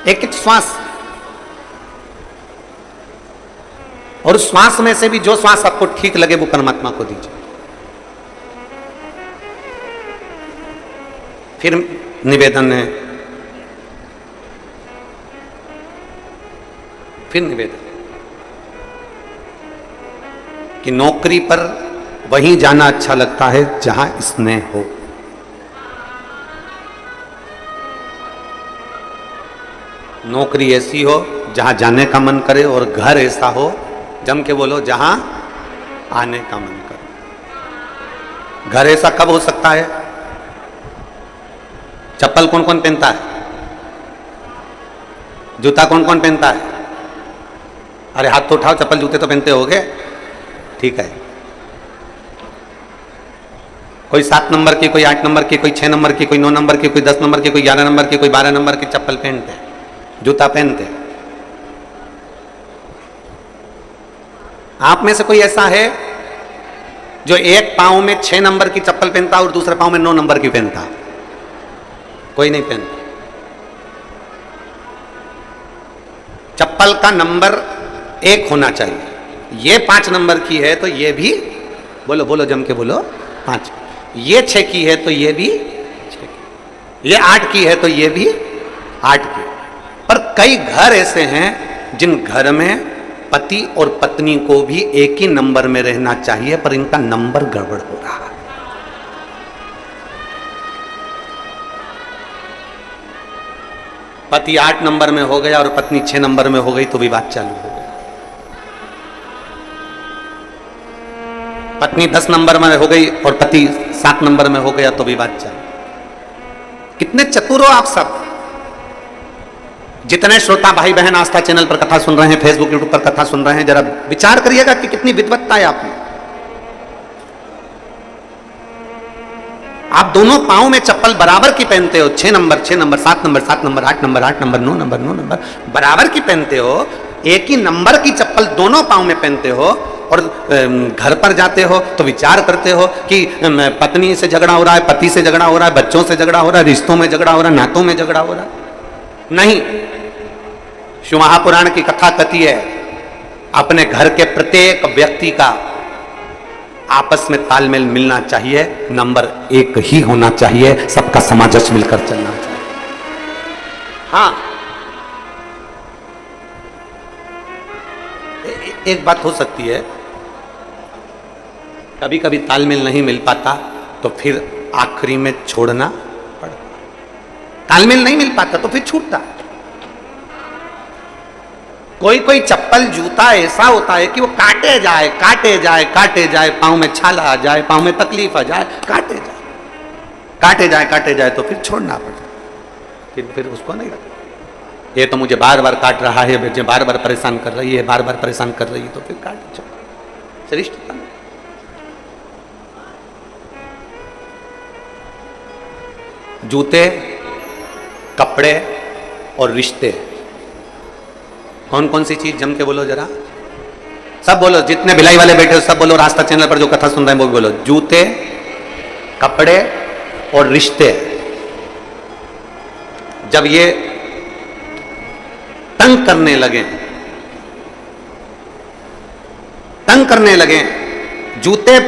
एक एक श्वास, और उस श्वास में से भी जो श्वास आपको ठीक लगे वो परमात्मा को दीजिए। फिर निवेदन है, फिर निवेदन कि नौकरी पर वहीं जाना अच्छा लगता है जहां स्नेह हो। नौकरी ऐसी हो जहां जाने का मन करे, और घर ऐसा हो, जम के बोलो, जहां आने का मन करे। घर ऐसा कब हो सकता है? चप्पल कौन कौन पहनता है? जूता कौन कौन पहनता है? अरे हाथ तो उठाओ, चप्पल जूते तो पहनते होगे, ठीक है। कोई 7 नंबर की, कोई 8 नंबर की, कोई 6 नंबर की, कोई 9 नंबर की, कोई 10 नंबर की, कोई 11 नंबर की, कोई 12 नंबर की चप्पल पहनते हैं, जूता पहनते हैं। आप में से कोई ऐसा है जो एक पांव में 6 नंबर की चप्पल पहनता और दूसरे पांव में 9 नंबर की पहनता? कोई नहीं पहनता। चप्पल का नंबर 1 होना चाहिए। ये 5 नंबर की है तो ये भी, बोलो बोलो जम के बोलो, 5। ये 6 की है तो ये भी 6 की, ये 8 की है तो ये भी 8 की। पर कई घर ऐसे हैं जिन घर में पति और पत्नी को भी एक ही नंबर में रहना चाहिए, पर इनका नंबर गड़बड़ हो रहा है। पति 8 नंबर में हो गया और पत्नी 6 नंबर में हो गई तो विवाद चालू हो गया। पत्नी 10 नंबर में हो गई और पति 7 नंबर में हो गया तो विवाद चालू। कितने चतुर हो आप सब। जितने श्रोता भाई बहन आस्था चैनल पर कथा सुन रहे हैं, फेसबुक यूट्यूब पर कथा सुन रहे हैं, जरा विचार करिएगा कि कितनी विद्वत्ता है आप में। आप दोनों पांव में चप्पल बराबर की पहनते हो, 6 number 6 number, 7 number 7 number, 8 number 8 number, 9 number 9 number, बराबर की पहनते हो। एक ही नंबर की चप्पल दोनों पांव में पहनते हो, और घर पर जाते हो तो विचार करते हो कि पत्नी से झगड़ा हो रहा है, पति से झगड़ा हो रहा है, बच्चों से झगड़ा हो रहा है, रिश्तों में झगड़ा हो रहा है, नातों में झगड़ा हो रहा है। नहीं, शिव महापुराण की कथा कहती है अपने घर के प्रत्येक व्यक्ति का आपस में तालमेल मिलना चाहिए, नंबर 1 ही होना चाहिए, सबका सामंजस्य मिलकर चलना चाहिए। हाँ, एक बात हो सकती है, कभी कभी तालमेल नहीं मिल पाता तो फिर आखिरी में छोड़ना पड़ता। तालमेल नहीं मिल पाता तो फिर छूटता। कोई कोई चप्पल जूता ऐसा होता है कि वो काटे जाए काटे जाए काटे जाए, पांव में छाला आ जाए, पांव में तकलीफ आ जाए, काटे जाए काटे जाए तो फिर छोड़ना पड़ता, फिर उसको नहीं रखना। ये तो मुझे बार बार काट रहा है, मुझे बार बार परेशान कर रही है, बार बार परेशान कर रही है, तो फिर काट छोड़, रिश्ता। जूते, कपड़े और रिश्ते, कौन कौन सी चीज जम के बोलो जरा, सब बोलो, जितने भिलाई वाले बैठे हो सब बोलो, रास्ता चैनल पर जो कथा सुन रहे हैं वो भी बोलो। जूते, कपड़े और रिश्ते, जब ये तंग करने लगे, जूते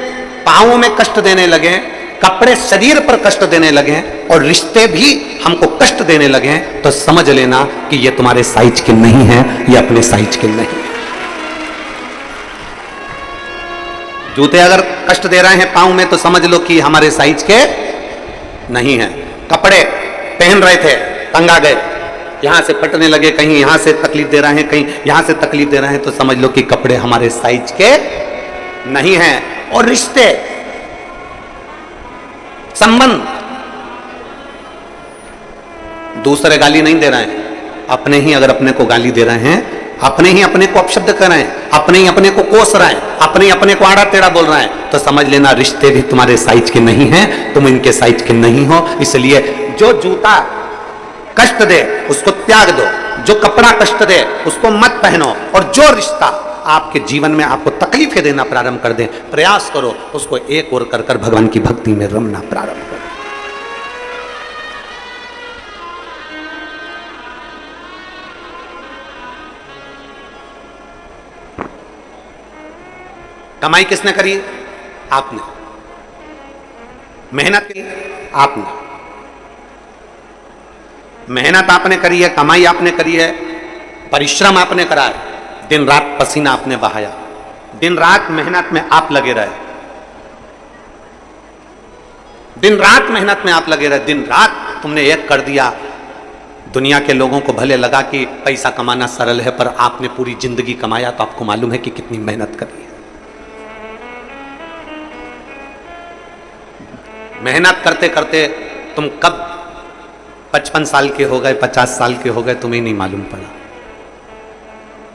पांवों में कष्ट देने लगे, कपड़े शरीर पर कष्ट देने लगे, और रिश्ते भी हमको कष्ट देने लगे, तो समझ लेना कि ये तुम्हारे साइज के नहीं है, ये अपने साइज के नहीं है। जूते अगर कष्ट दे रहे हैं पांव में तो समझ लो कि हमारे साइज के नहीं है। कपड़े पहन रहे थे, तंग आ गए, यहां से फटने लगे, कहीं यहां से तकलीफ दे रहे हैं, कहीं यहां से तकलीफ दे रहे हैं, तो समझ लो कि कपड़े हमारे साइज के नहीं हैं। और रिश्ते, संबंध, दूसरे गाली नहीं दे रहे हैं, अपने ही अगर अपने को गाली दे रहे हैं, अपने ही अपने को अपशब्द कर रहे हैं, अपने ही अपने को कोस रहे हैं, अपने ही अपने को आड़ा टेढ़ा बोल रहे हैं, तो समझ लेना रिश्ते भी तुम्हारे साइज के नहीं हैं, तुम इनके साइज के नहीं हो। इसलिए जो जूता कष्ट दे उसको त्याग दो, जो कपड़ा कष्ट दे उसको मत पहनो, और जो रिश्ता आपके जीवन में आपको तकलीफें देना प्रारंभ कर दे, प्रयास करो उसको एक और कर भगवान की भक्ति में रमना प्रारंभ करो। कमाई किसने करी? आपने। मेहनत की आपने, मेहनत आपने करी है, कमाई आपने करी है, परिश्रम आपने करा है, दिन रात पसीना आपने बहाया, दिन रात मेहनत में आप लगे रहे, दिन रात मेहनत में आप लगे रहे, दिन रात तुमने एक कर दिया। दुनिया के लोगों को भले लगा कि पैसा कमाना सरल है, पर आपने पूरी जिंदगी कमाया, तो आपको मालूम है कि कितनी मेहनत करी है। मेहनत करते करते तुम कब 55 साल के हो गए, 50 साल के हो गए, तुम्हें नहीं मालूम पड़ा।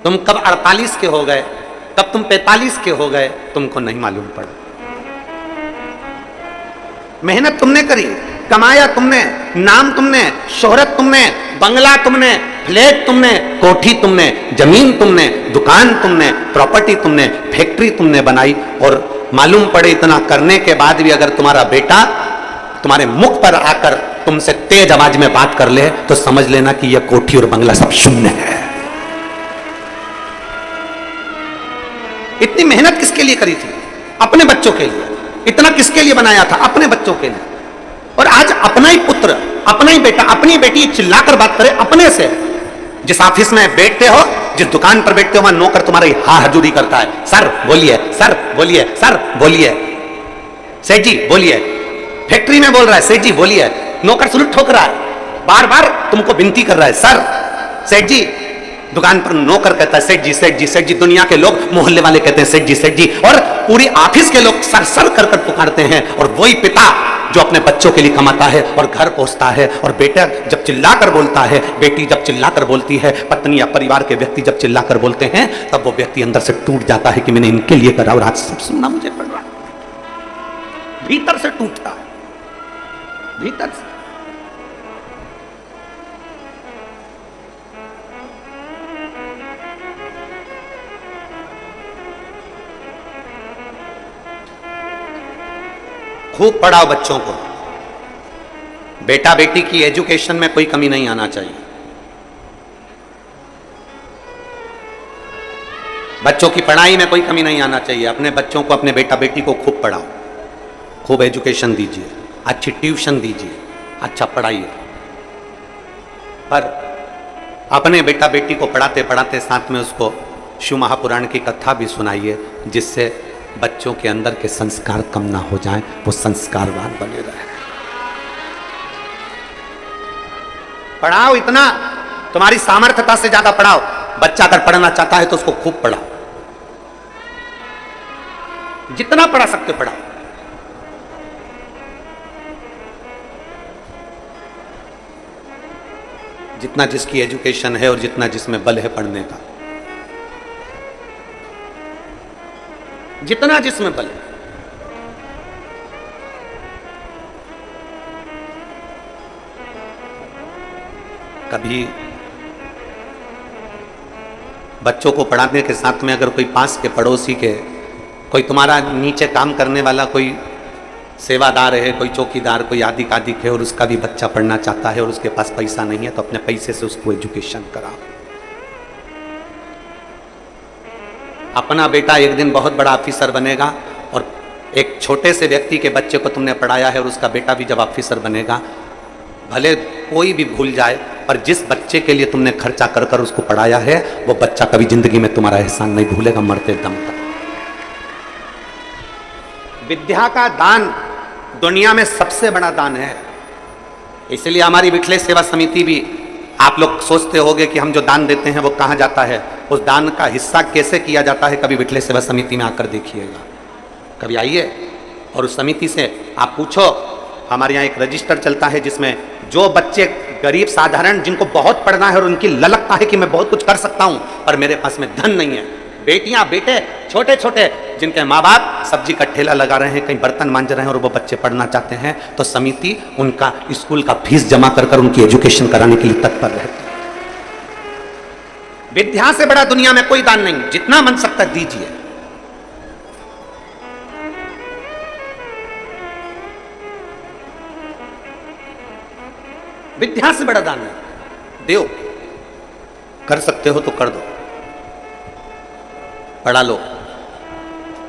तुम कब 48 के हो गए, कब तुम 45 के हो गए, तुमको नहीं मालूम पड़ा। मेहनत तुमने करी, कमाया तुमने, नाम तुमने, शोहरत तुमने, बंगला तुमने, फ्लैट तुमने, कोठी तुमने, जमीन तुमने, दुकान तुमने, प्रॉपर्टी तुमने, फैक्ट्री तुमने बनाई। और मालूम पड़े इतना करने के बाद भी अगर तुम्हारा बेटा तुम्हारे मुख पर आकर तुमसे तेज आवाज में बात कर ले, तो समझ लेना कि यह कोठी और बंगला सब शून्य है। इतनी मेहनत किसके लिए करी थी? अपने बच्चों के लिए। इतना किसके लिए बनाया था? अपने बच्चों के लिए। और आज अपना ही पुत्र, अपना ही बेटा, अपनी बेटी चिल्लाकर बात करे अपने से। जिस ऑफिस में बैठते हो, जिस दुकान पर बैठते हो, वहां नौकर तुम्हारी हा हजूरी करता है, सर बोलिए, सर बोलिए, सर बोलिए, सेठ जी बोलिए। फैक्ट्री में बोल रहा है, सेठ जी बोलिए। नौकर सुलट ठोक रहा है, बार बार तुमको विनती कर रहा है, सर, सेठ जी। दुकान पर नौकर कहता है, सेठ जी, सेठ जी, सेठ जी। दुनिया के लोग, मोहल्ले वाले कहते हैं, सेठ जी, सेठ जी। और पूरी ऑफिस के लोग सर सर कर कर पुकारते हैं। और वही पिता जो अपने बच्चों के लिए कमाता है और घर पहुंचता है, और बेटा जब चिल्लाकर बोलता है, बेटी जब चिल्लाकर बोलती है, पत्नी या परिवार के व्यक्ति जब चिल्लाकर बोलते हैं, तब वो व्यक्ति अंदर से टूट जाता है कि मैंने इनके लिए करा और आज सब सुनना मुझे पड़ रहा है। भीतर से टूटता है, भीतर से। खूब पढ़ाओ बच्चों को। बेटा बेटी की एजुकेशन में कोई कमी नहीं आना चाहिए। बच्चों की पढ़ाई में कोई कमी नहीं आना चाहिए। अपने बच्चों को, अपने बेटा बेटी को खूब पढ़ाओ, खूब एजुकेशन दीजिए, अच्छी ट्यूशन दीजिए, अच्छा पढ़ाइए। पर अपने बेटा बेटी को पढ़ाते पढ़ाते साथ में उसको शिव महापुराण की कथा भी सुनाइए, जिससे बच्चों के अंदर के संस्कार कम ना हो जाएं, वो संस्कारवान बने रहे। पढ़ाओ इतना, तुम्हारी सामर्थ्यता से ज्यादा पढ़ाओ। बच्चा अगर पढ़ना चाहता है तो उसको खूब पढ़ाओ, जितना पढ़ा सकते पढ़ाओ। जितना जिसकी एजुकेशन है और जितना जिसमें बल है पढ़ने का, जितना जिसमें बल है। कभी बच्चों को पढ़ाने के साथ में अगर कोई पास के पड़ोसी के, कोई तुम्हारा नीचे काम करने वाला कोई सेवादार है, कोई चौकीदार, कोई आदि कादिक है, और उसका भी बच्चा पढ़ना चाहता है और उसके पास पैसा नहीं है, तो अपने पैसे से उसको एजुकेशन कराओ। अपना बेटा एक दिन बहुत बड़ा ऑफिसर बनेगा, और एक छोटे से व्यक्ति के बच्चे को तुमने पढ़ाया है और उसका बेटा भी जब ऑफिसर बनेगा, भले कोई भी भूल जाए, पर जिस बच्चे के लिए तुमने खर्चा कर कर उसको पढ़ाया है, वो बच्चा कभी जिंदगी में तुम्हारा एहसान नहीं भूलेगा, मरते दम तक। विद्या का दान दुनिया में सबसे बड़ा दान है। इसलिए हमारी विठले सेवा समिति भी, आप लोग सोचते होंगे कि हम जो दान देते हैं वो कहाँ जाता है, उस दान का हिस्सा कैसे किया जाता है, कभी विठले सेवा समिति में आकर देखिएगा। कभी आइए और उस समिति से आप पूछो। हमारे यहाँ एक रजिस्टर चलता है जिसमें जो बच्चे गरीब साधारण, जिनको बहुत पढ़ना है और उनकी ललकता है कि मैं बहुत कुछ कर सकता हूँ पर मेरे पास में धन नहीं है, बेटियां बेटे छोटे छोटे जिनके माँ बाप सब्जी का ठेला लगा रहे हैं, कहीं बर्तन मांज रहे हैं और वो बच्चे पढ़ना चाहते हैं, तो समिति उनका स्कूल का फीस जमा कर कर उनकी एजुकेशन कराने के लिए तत्पर रहती है। विद्या से बड़ा दुनिया में कोई दान नहीं, जितना मन सकता दीजिए। विद्या से बड़ा दान नहीं, दो, कर सकते हो तो कर दो, पढ़ा लो।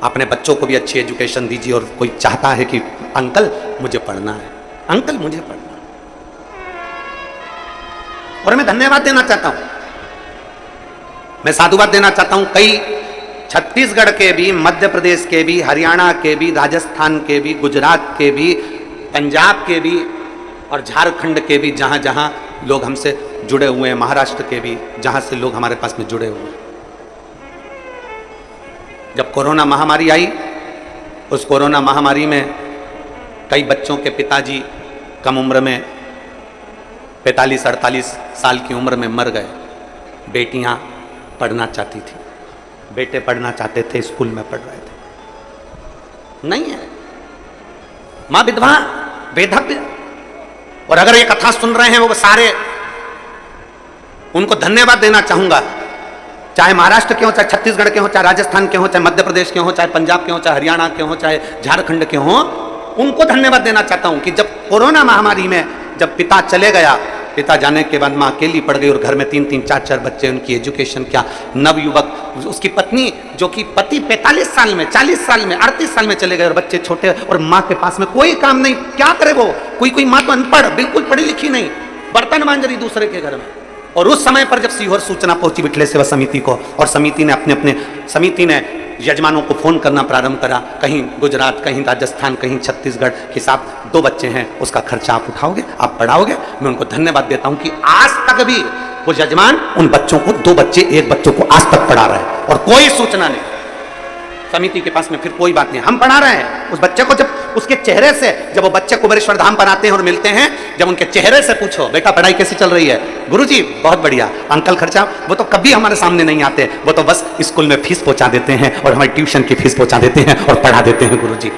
अपने बच्चों को भी अच्छी एजुकेशन दीजिए। और कोई चाहता है कि अंकल मुझे पढ़ना है, अंकल मुझे पढ़ना है, और मैं धन्यवाद देना चाहता हूं, मैं साधुवाद देना चाहता हूं। कई छत्तीसगढ़ के भी, मध्य प्रदेश के भी, हरियाणा के भी, राजस्थान के भी, गुजरात के भी, पंजाब के भी और झारखंड के भी, जहां जहां लोग हमसे जुड़े हुए हैं, महाराष्ट्र के भी, जहां से लोग हमारे पास में जुड़े हुए हैं। जब कोरोना महामारी आई, उस कोरोना महामारी में कई बच्चों के पिताजी कम उम्र में 45-48 साल की उम्र में मर गए। बेटियां पढ़ना चाहती थी, बेटे पढ़ना चाहते थे, स्कूल में पढ़ रहे थे, नहीं है। मां विधवा, बेधव्य। और अगर ये कथा सुन रहे हैं वो सारे, उनको धन्यवाद देना चाहूंगा, चाहे महाराष्ट्र के हो, चाहे छत्तीसगढ़ के हो, चाहे राजस्थान के हो, चाहे मध्य प्रदेश के हो, चाहे पंजाब के हो, चाहे हरियाणा के हो, चाहे झारखंड के हो, उनको धन्यवाद देना चाहता हूं कि जब कोरोना महामारी में जब पिता चले गया, पिता जाने के बाद मां अकेली पड़ गई और घर में 3-3, 4-4 बच्चे, उनकी एजुकेशन क्या। नवयुवक, उसकी पत्नी जो कि पति 45 साल में, 40 साल में, 38 साल में चले गए और बच्चे छोटे, और मां के पास में कोई काम नहीं, क्या करे वो। कोई मां तो अनपढ़, बिल्कुल पढ़ी लिखी नहीं, बर्तन मांज रही दूसरे के घर में। और उस समय पर जब सीहोर सूचना पहुंची विठले सेवा समिति को, और समिति ने यजमानों को फोन करना प्रारंभ करा, कहीं गुजरात, कहीं राजस्थान, कहीं छत्तीसगढ़, कि साहब 2 बच्चे हैं, उसका खर्चा आप उठाओगे, आप पढ़ाओगे। मैं उनको धन्यवाद देता हूं कि आज तक भी वो यजमान उन बच्चों को, 2 बच्चे, 1 बच्चों को आज तक पढ़ा रहे हैं, और कोई सूचना नहीं समिति के पास में। फिर कोई बात नहीं, हम पढ़ा रहे हैं उस बच्चे को। जब उसके चेहरे से, जब वो बच्चे कुबेरेश्वर धाम पर आते हैं और मिलते हैं, जब उनके चेहरे से पूछो, बेटा पढ़ाई कैसी चल रही है? गुरुजी बहुत बढ़िया। अंकल खर्चा? वो तो कभी हमारे सामने नहीं आते, वो तो बस स्कूल में फीस पहुंचा देते हैं और हमारी ट्यूशन की फीस पहुंचा देते हैं और पढ़ा देते हैं गुरुजी।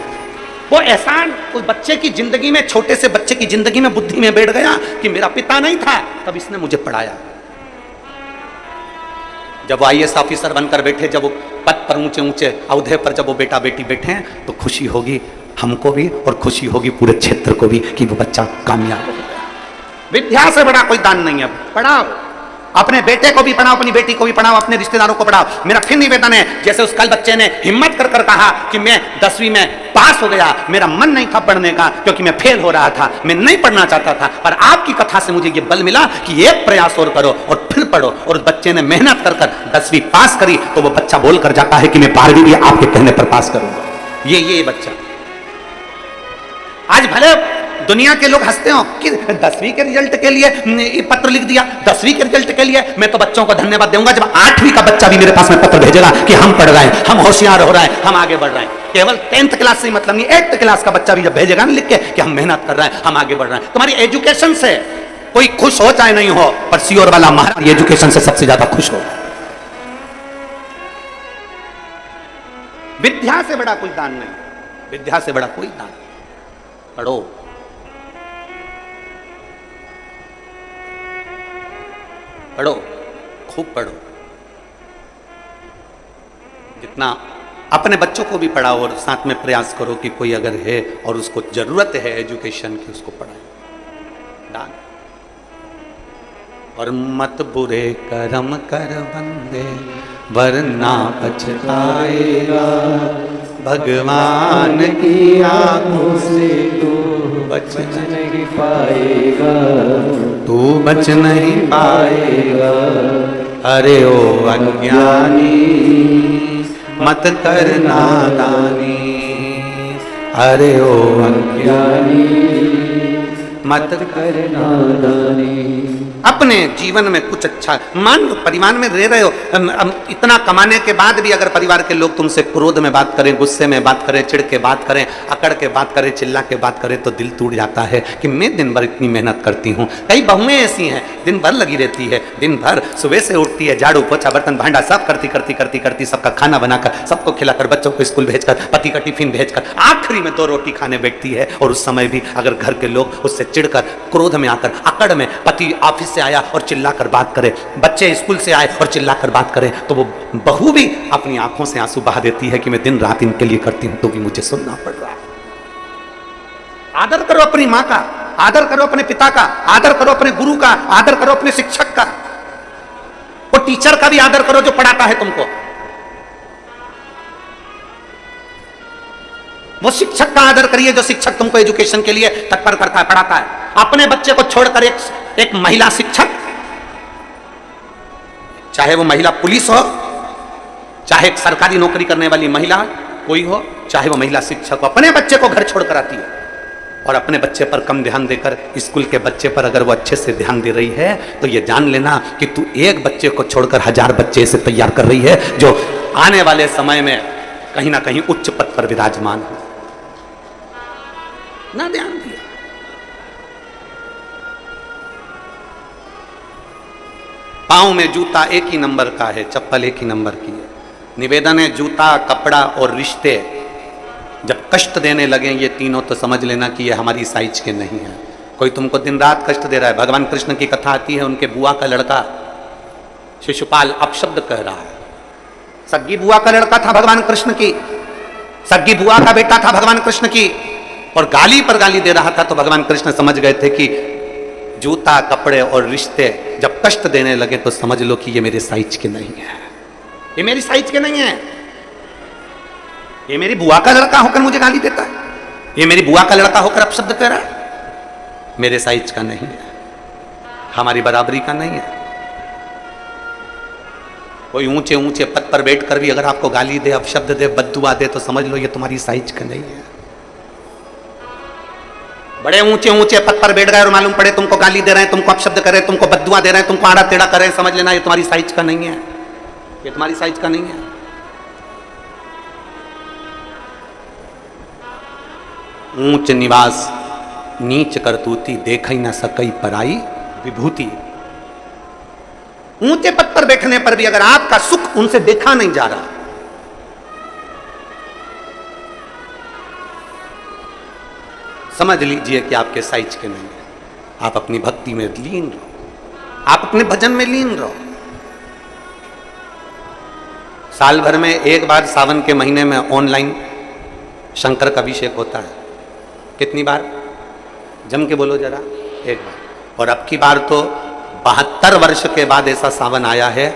वो एहसान उस बच्चे की जिंदगी में, छोटे से बच्चे की जिंदगी में, बुद्धि में बैठ गया कि मेरा पिता नहीं था, तब इसने मुझे पढ़ाया। जब वो IAS ऑफिसर बनकर बैठे, जब वो पद पर ऊंचे ऊंचे अहदे पर जब वो बेटा बेटी बैठे हैं, तो खुशी होगी हमको भी और खुशी होगी पूरे क्षेत्र को भी कि वो बच्चा कामयाब हो गया। विद्या से बड़ा कोई दान नहीं है। पढ़ाओ, अपने बेटे को भी पढ़ाओ, अपनी बेटी को भी पढ़ाओ, अपने रिश्तेदारों को पढ़ाओ। मेरा फिर निवेदन है, जैसे उस कल बच्चे ने हिम्मत कर कर कहा कि मैं 10वीं में पास हो गया, मेरा मन नहीं था पढ़ने का क्योंकि मैं फेल हो रहा था, मैं नहीं पढ़ना चाहता था, पर आपकी कथा से मुझे ये बल मिला कि एक प्रयास और करो और फिर पढ़ो। और उस बच्चे ने मेहनत कर कर 10वीं पास करी, तो वो बच्चा बोल कर जाता है कि मैं 12वीं भी आपके कहने पर पास करूंगा। ये बच्चा आज भले दुनिया के लोग हंसते हो कि 10वीं के रिजल्ट के लिए पत्र लिख दिया, 10वीं के रिजल्ट के लिए। मैं तो बच्चों को धन्यवाद दूंगा जब 8वीं का बच्चा भी मेरे पास में पत्र भेजेगा कि हम पढ़ रहे हैं, हम होशियार हो रहे हैं, हम आगे बढ़ रहे हैं। केवल 10th क्लास से मतलब नहीं, 8th क्लास का बच्चा भी जब भेजेगा ना लिख के कि हम मेहनत कर रहे हैं, हम आगे बढ़ रहे हैं। तुम्हारी एजुकेशन से कोई खुश हो चाहे नहीं हो, पर सीहोर वाला महाराज एजुकेशन से सबसे ज्यादा खुश हो। विद्या से बड़ा कोई दान नहीं, विद्या से बड़ा कोई दान। पढ़ो, पढ़ो, खूब पढ़ो। जितना अपने बच्चों को भी पढ़ाओ और साथ में प्रयास करो कि कोई अगर है और उसको जरूरत है एजुकेशन की, उसको पढ़ाए। दान। और मत बुरे कर्म कर बंदे वरना पछताएगा, भगवान की आंखों से तू बच नहीं पाएगा, तू बच नहीं पाएगा। अरे ओ अज्ञानी मत कर नादानी, अरे ओ अज्ञानी मत कर नादानी। अपने जीवन में कुछ अच्छा मान लो, परिवार में रह रहे हो, इतना कमाने के बाद भी अगर परिवार के लोग तुमसे क्रोध में बात करें, गुस्से में बात करें, चिढ़ के बात करें, अकड़ के बात करें, चिल्ला के बात करें, तो दिल टूट जाता है कि मैं दिन भर इतनी मेहनत करती हूँ। कई बहुएं ऐसी हैं दिन भर लगी रहती है, दिन भर सुबह से उठती है, झाड़ू पोछा बर्तन भांडा सब करती सबका खाना बनाकर, सबको खिलाकर, बच्चों को स्कूल भेजकर, पति का टिफिन भेजकर, आखिरी में 2 रोटी खाने बैठती है। और उस समय भी अगर घर के लोग उससे चिढ़कर, क्रोध में आकर, अकड़ में, पति ऑफिस से आया और चिल्लाकर बात करे, बच्चे स्कूल से आए और चिल्लाकर बात करें, तो वो बहू भी अपनी आंखों से आंसू बहा देती है कि मैं दिन रात इनके लिए करती हूं तो भी मुझे सुनना पड़ रहा है। आदर करो अपनी मां का, आदर करो अपने पिता का, आदर करो अपने गुरु का, आदर करो अपने शिक्षक का, वो टीचर का भी आदर करो जो पढ़ाता है तुमको। वो शिक्षक का आदर करिए जो शिक्षक तुमको एजुकेशन के लिए तत्पर करता है, पढ़ाता है। अपने बच्चे को छोड़कर एक महिला शिक्षक, चाहे वो महिला पुलिस हो, चाहे एक सरकारी नौकरी करने वाली महिला कोई हो, चाहे वो महिला शिक्षक हो, अपने बच्चे को घर छोड़कर आती है और अपने बच्चे पर कम ध्यान देकर स्कूल के बच्चे पर अगर वो अच्छे से ध्यान दे रही है तो ये जान लेना कि तू एक बच्चे को छोड़कर 1000 बच्चे से तैयार कर रही है जो आने वाले समय में कहीं ना कहीं उच्च पद पर विराजमान हो। ना ध्यान दिया। पांव में जूता एक ही नंबर का है, चप्पल एक ही नंबर की है। निवेदन है, जूता, कपड़ा और रिश्ते जब कष्ट देने लगे ये तीनों तो समझ लेना कि ये हमारी साइज के नहीं है। कोई तुमको दिन रात कष्ट दे रहा है। भगवान कृष्ण की कथा आती है, उनके बुआ का लड़का शिशुपाल अपशब्द कह रहा है। सग्गी बुआ का लड़का था भगवान कृष्ण की, सग्गी बुआ का बेटा था भगवान कृष्ण की, और गाली पर गाली दे रहा था। तो भगवान कृष्ण समझ गए थे कि जूता, कपड़े और रिश्ते जब कष्ट देने लगे तो समझ लो कि ये मेरे साइज के नहीं है, ये मेरी साइज के नहीं है। ये मेरी बुआ का लड़का होकर मुझे गाली देता है, ये मेरी बुआ का लड़का होकर अपशब्द कह रहा है, मेरे साइज का नहीं है, हमारी बराबरी का नहीं है। कोई ऊंचे ऊंचे पद पर बैठकर भी अगर आपको गाली दे, अपशब्द दे, बद्दुआ दे तो समझ लो ये तुम्हारी साइज का नहीं है। बड़े ऊंचे ऊंचे पद पर बैठ गए और मालूम पड़े तुमको गाली दे रहे हैं, तुमको अपशब्द कर रहे हैं, तुमको बद्दुआ दे रहे हैं, तुमको आड़ा टेढ़ा कर रहे हैं, समझ लेना ये तुम्हारी साइज का नहीं है, ये तुम्हारी साइज का नहीं है। ऊंच निवास नीच करतूती, देख ही न सकई पराई विभूति। ऊंचे पद पर बैठने पर भी अगर आपका सुख उनसे देखा नहीं जा रहा, समझ लीजिए कि आपके साइज के नहीं है। आप अपनी भक्ति में लीन रहो, आप अपने भजन में लीन रहो। साल भर में एक बार सावन के महीने में ऑनलाइन शंकर का अभिषेक होता है। कितनी बार? जम के बोलो जरा। एक बार। और अब की बार तो 72 वर्ष के बाद ऐसा सावन आया है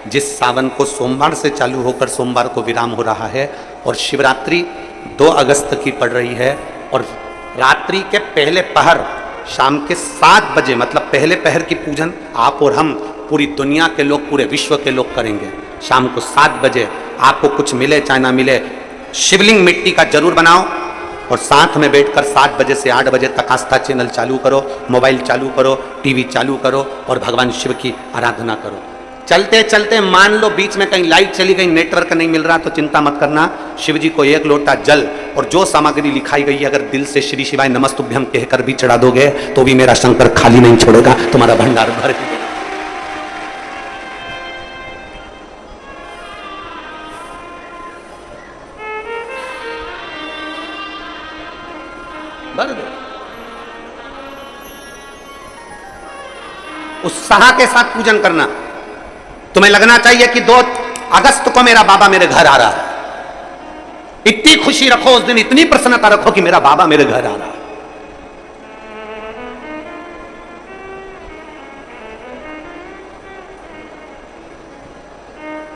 जिस सावन को सोमवार से चालू होकर सोमवार को विराम हो रहा है, और शिवरात्रि 2 अगस्त की पड़ रही है, और रात्रि के पहले पहर शाम के 7 बजे, मतलब पहले पहर की पूजन आप और हम, पूरी दुनिया के लोग, पूरे विश्व के लोग करेंगे। शाम को 7 बजे आपको कुछ मिले चाहे ना मिले, शिवलिंग मिट्टी का जरूर बनाओ और साथ में बैठकर 7 बजे से 8 बजे तक आस्था चैनल चालू करो, मोबाइल चालू करो, टीवी चालू करो और भगवान शिव की आराधना करो। चलते चलते मान लो बीच में कहीं लाइट चली गई, नेटवर्क नहीं मिल रहा, तो चिंता मत करना। शिव जी को 1 लोटा जल और जो सामग्री लिखाई गई है अगर दिल से श्री शिवाय नमस्तुभ्यम कहकर भी चढ़ा दोगे तो भी मेरा शंकर खाली नहीं छोड़ेगा, तुम्हारा भंडार भर देगा। भर दे। उत्साह के साथ पूजन करना। तुम्हें लगना चाहिए कि 2 अगस्त को मेरा बाबा मेरे घर आ रहा है। इतनी खुशी रखो उस दिन, इतनी प्रसन्नता रखो कि मेरा बाबा मेरे घर आ रहा है।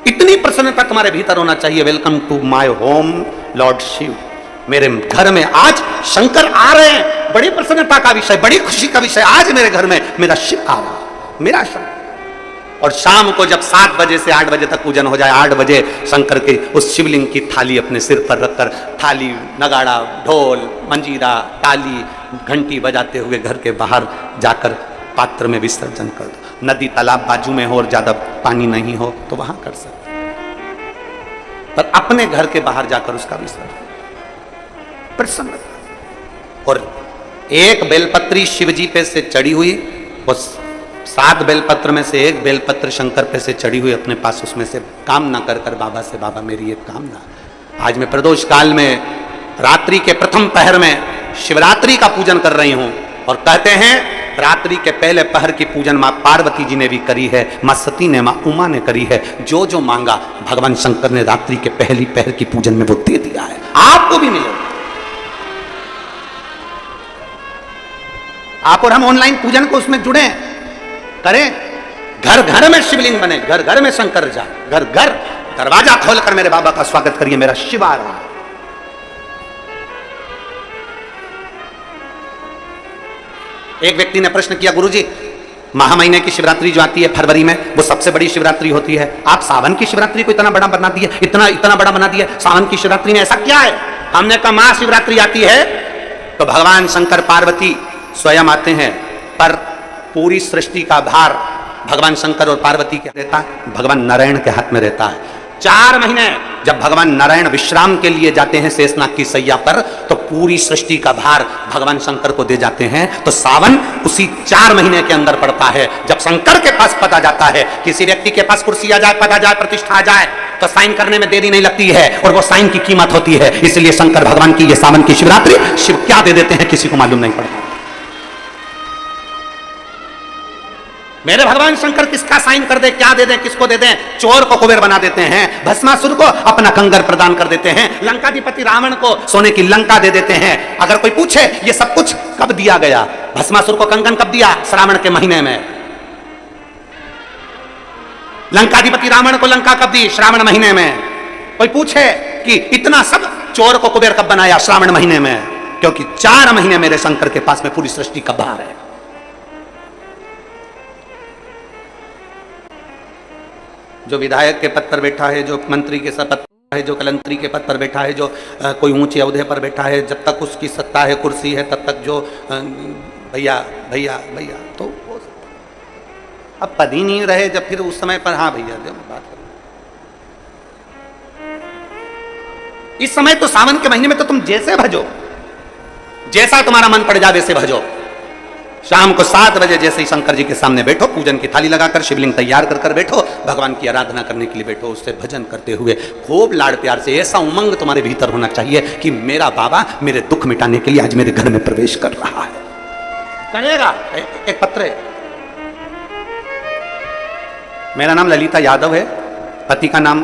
इतनी प्रसन्नता तुम्हारे भीतर होना चाहिए। Welcome to my home lord Shiv. मेरे घर में आज शंकर आ रहे हैं, बड़ी प्रसन्नता का विषय, बड़ी खुशी का विषय। आज मेरे घर में मेरा शिव आ रहा है, मेरा शंकर। और शाम को जब 7 बजे से 8 बजे तक पूजन हो जाए, 8 बजे शंकर के उस शिवलिंग की थाली अपने सिर पर रखकर, थाली, नगाड़ा, ढोल, मंजीरा, ताली, घंटी बजाते हुए घर के बाहर जाकर पात्र में विसर्जन कर दो। नदी तालाब बाजू में हो और ज्यादा पानी नहीं हो तो वहां कर सकते, पर अपने घर के बाहर जाकर उसका विसर्जन प्रसन्न। और एक बेलपत्री शिव जी पे से चढ़ी हुई, उस 7 बेलपत्र में से एक बेलपत्र शंकर पे से चढ़ी हुई अपने पास, उसमें से कामना कर कर बाबा से, बाबा मेरी एक कामना, आज मैं प्रदोष काल में रात्रि के प्रथम पहर में शिवरात्रि का पूजन कर रही हूं। और कहते हैं रात्रि के पहले पहर की पूजन मां पार्वती जी ने भी करी है, मां सती ने, मां उमा ने करी है। जो जो मांगा भगवान शंकर ने रात्रि के पहली पहर की पूजन में वो दे दिया है, आपको भी मिलेगा। आप और हम ऑनलाइन पूजन को उसमें जुड़े करें, घर घर में शिवलिंग बने, घर घर में शंकर जाए, घर घर दरवाजा खोलकर मेरे बाबा का स्वागत करिए, मेरा शिव आ रहा है। एक व्यक्ति ने प्रश्न किया, गुरुजी महा महीने की शिवरात्रि जो आती है फरवरी में, वो सबसे बड़ी शिवरात्रि होती है, आप सावन की शिवरात्रि को इतना बड़ा बना दिए, इतना बड़ा बना दिया, सावन की शिवरात्रि में ऐसा क्या है? हमने कहा महाशिवरात्रि आती है तो भगवान शंकर पार्वती स्वयं आते हैं, पर पूरी सृष्टि का भार भगवान शंकर और पार्वती के रहता है, भगवान नारायण के हाथ में रहता है। 4 महीने जब भगवान नारायण विश्राम के लिए जाते हैं शेषनाग की सैया पर, तो पूरी सृष्टि का भार भगवान शंकर को दे जाते हैं। तो सावन उसी 4 महीने के अंदर पड़ता है। जब शंकर के पास पता जाता है, किसी व्यक्ति के पास कुर्सी आ जाए, पद आ जाए, प्रतिष्ठा आ जाए, तो साइन करने में देरी नहीं लगती है, और वो साइन की कीमत होती है। इसलिए शंकर भगवान की ये सावन की शिवरात्रि शिव क्या दे देते हैं किसी को मालूम नहीं पड़ता। मेरे भगवान शंकर किसका साइन कर दे, क्या दे दें, किसको दे दें? चोर को कुबेर बना देते हैं, भस्मासुर को अपना कंगर प्रदान कर देते हैं, लंकाधिपति रावण को सोने की लंका दे देते हैं। अगर कोई पूछे ये सब कुछ कब दिया गया, भस्मासुर को कंगन कब दिया? श्रावण के महीने में। लंकाधिपति रावण को लंका कब दी? श्रावण महीने में। कोई पूछे कि इतना सब चोर को कुबेर कब बनाया? श्रावण महीने में। क्योंकि 4 महीने मेरे शंकर के पास में पूरी सृष्टि का भार है। जो विधायक के पद पर बैठा है, जो मंत्री के पद पर है, जो कलंत्री के पद पर बैठा है, जो कोई ऊंचे ओहदे पर बैठा है, जब तक उसकी सत्ता है, कुर्सी है, तब तक जो भैया भैया भैया, तो वो अब पद ही नहीं रहे, जब फिर उस समय पर हाँ भैया जब बात करो। इस समय तो सावन के महीने में तो तुम जैसे भजो, जैसा तुम्हारा मन पड़ जाए वैसे भजो। शाम को 7 बजे जैसे ही शंकर जी के सामने बैठो, पूजन की थाली लगाकर शिवलिंग तैयार कर बैठो, भगवान की आराधना करने के लिए बैठो, उससे भजन करते हुए खूब लाड़ प्यार से। ऐसा उमंग तुम्हारे भीतर होना चाहिए कि मेरा बाबा मेरे दुख मिटाने के लिए आज मेरे घर में प्रवेश कर रहा है। करेगा। एक पत्र है, मेरा नाम ललिता यादव है, पति का नाम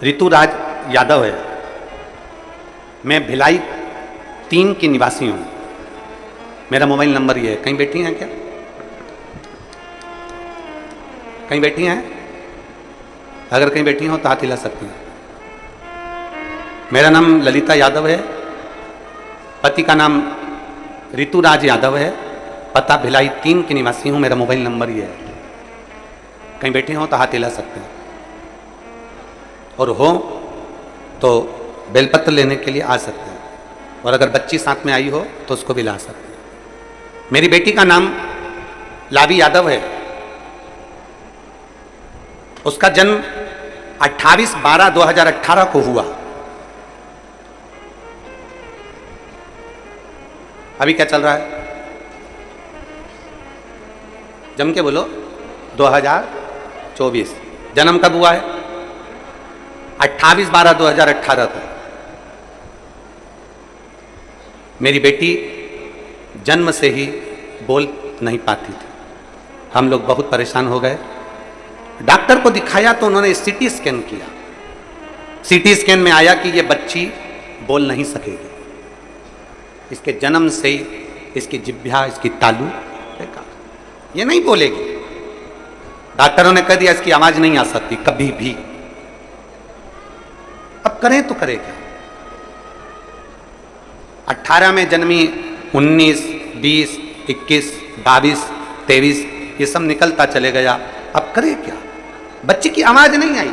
ऋतुराज यादव है, मैं भिलाई 3 की निवासी हूं। मेरा मोबाइल नंबर ये है। कहीं बैठी हैं क्या? कहीं बैठी हैं? अगर कहीं बैठी हो तो हाथ हिला सकती हैं। मेरा नाम ललिता यादव है, पति का नाम ऋतुराज यादव है, पता भिलाई 3 की निवासी हूं। मेरा मोबाइल नंबर ये है। कहीं बैठी हो तो हाथ हिला सकते हैं, और हो तो बेलपत्र लेने के लिए आ सकते हैं, और अगर बच्ची साथ में आई हो तो उसको भी ला सकते हैं। मेरी बेटी का नाम लावी यादव है, उसका जन्म 28/12/2018 को हुआ। अभी क्या चल रहा है? जम के बोलो। 2024। जन्म कब हुआ है? 28/12/2018 को। मेरी बेटी जन्म से ही बोल नहीं पाती थी। हम लोग बहुत परेशान हो गए, डॉक्टर को दिखाया तो उन्होंने सीटी स्कैन किया। सीटी स्कैन में आया कि ये बच्ची बोल नहीं सकेगी, इसके जन्म से ही इसकी जिह्वा, इसकी तालू बेकार, ये नहीं बोलेगी। डॉक्टरों ने कह दिया इसकी आवाज नहीं आ सकती कभी भी। अब करें तो करें क्या? 18 में जन्मी, 19, 20, 21, 22, 23 ये सब निकलता चले गया। अब करे क्या? बच्चे की आवाज नहीं आई,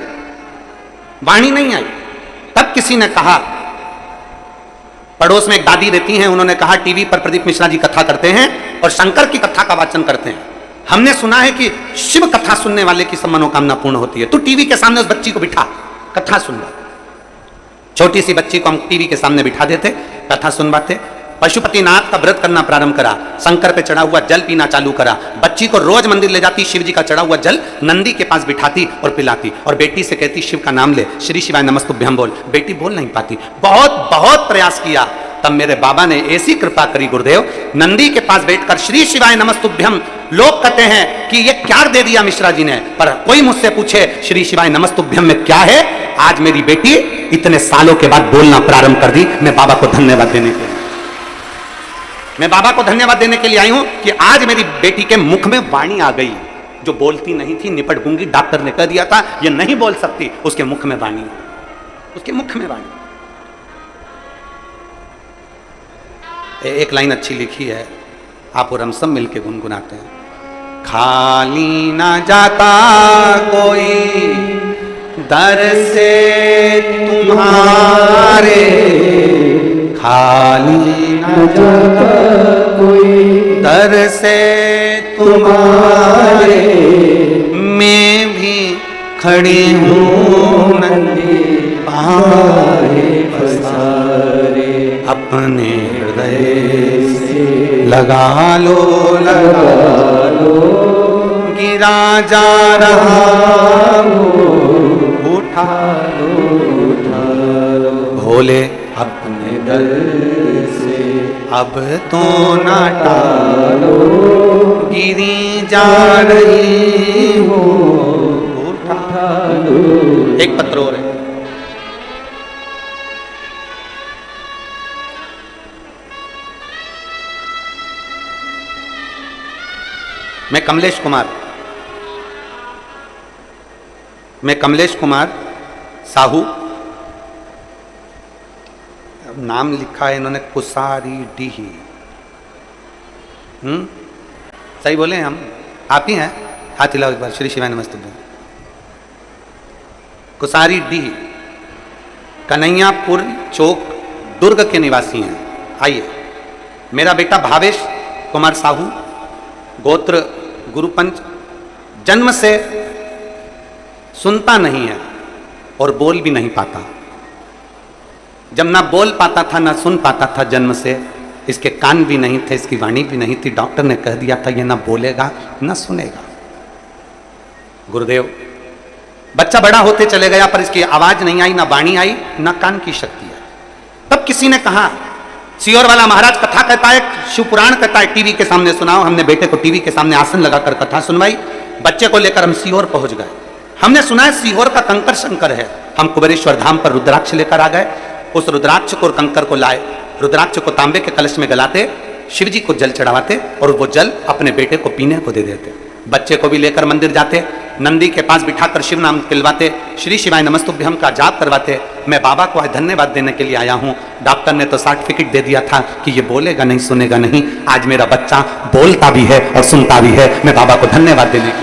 वाणी नहीं आई। तब किसी ने कहा, पड़ोस में एक दादी रहती हैं, उन्होंने कहा टीवी पर प्रदीप मिश्रा जी कथा करते हैं और शंकर की कथा का वाचन करते हैं। हमने सुना है कि शिव कथा सुनने वाले की सब मनोकामना पूर्ण होती है। तू टीवी के सामने उस बच्ची को बिठा, कथा सुनवा। छोटी सी बच्ची को हम टीवी के सामने बिठा देते, कथा सुनवाते। पशुपतिनाथ का व्रत करना प्रारंभ करा, शंकर पे चढ़ा हुआ जल पीना चालू करा। बच्ची को रोज मंदिर ले जाती, शिव जी का चढ़ा हुआ जल नंदी के पास बिठाती और पिलाती, और बेटी से कहती शिव का नाम ले, श्री शिवाय नमस्तुभ्यम बोल। बेटी बोल नहीं पाती, बहुत बहुत प्रयास किया। तब मेरे बाबा ने ऐसी कृपा करी गुरुदेव, नंदी के पास बैठकर श्री शिवाय नमस्तुभ्यम। लोग कहते हैं कि ये क्या दे दिया मिश्रा जी ने, पर कोई मुझसे पूछे श्री शिवाय नमस्तुभ्यम में क्या है, आज मेरी बेटी इतने सालों के बाद बोलना प्रारंभ कर दी। मैं बाबा को धन्यवाद देने के लिए मैं बाबा को धन्यवाद देने के लिए आई हूं कि आज मेरी बेटी के मुख में वाणी आ गई, जो बोलती नहीं थी, निपट गूंगी। डॉक्टर ने कह दिया था ये नहीं बोल सकती, उसके मुख में वाणी, उसके मुख में वाणी। एक लाइन अच्छी लिखी है, आप और हम सब मिलके गुनगुनाते हैं। खाली ना जाता कोई दर से तुम्हारे, खाली ना जाता कोई दर से तुम्हारे, मैं भी खड़ी हूँ नंगे पाए पसारे, अपने हृदय से लगा लो गिरा जा रहा उठा लो भोले अपने दर से, अब तो ना टालो गिरी जा रही हो, उठा लो। एक पत्र और है। मैं कमलेश कुमार साहू, नाम लिखा है इन्होंने कुसारी डीही। सही बोले हम? आप ही हैं? हाथ हिलाओ एक बार। श्री शिवाय नमस्ते। कुसारी डीही, कन्हैयापुर चौक, दुर्ग के निवासी हैं। आइए। मेरा बेटा भावेश कुमार साहू, गोत्र गुरुपंच, जन्म से सुनता नहीं है और बोल भी नहीं पाता। जब ना बोल पाता था ना सुन पाता था जन्म से, इसके कान भी नहीं थे, इसकी वाणी भी नहीं थी। डॉक्टर ने कह दिया था ये ना बोलेगा ना सुनेगा। गुरुदेव, बच्चा बड़ा होते चले गया पर इसकी आवाज नहीं आई, ना वाणी आई, ना कान की शक्ति आई। तब किसी ने कहा, सीहोर वाला महाराज कथा कहता है, शिव पुराण कहता है, टीवी के सामने सुनाओ। हमने बेटे को टीवी के सामने आसन लगाकर कथा सुनवाई। बच्चे को लेकर हम सीहोर पहुंच गए। हमने सुना है सीहोर का कंकर शंकर है। हम कुबेरेश्वर धाम पर रुद्राक्ष लेकर आ गए। उस रुद्राक्ष को और कंकर को लाए, रुद्राक्ष को तांबे के कलश में गलाते, शिव जी को जल चढ़ावाते और वो जल अपने बेटे को पीने को दे देते। बच्चे को भी लेकर मंदिर जाते, नंदी के पास बिठाकर शिव नाम पिलवाते, श्री शिवाय नमस्तुभ्यम का जाप करवाते। मैं बाबा को आज धन्यवाद देने के लिए आया हूँ। डॉक्टर ने तो सर्टिफिकेट दे दिया था कि ये बोलेगा नहीं सुनेगा नहीं। आज मेरा बच्चा बोलता भी है और सुनता भी है। मैं बाबा को धन्यवाद देने के लिए।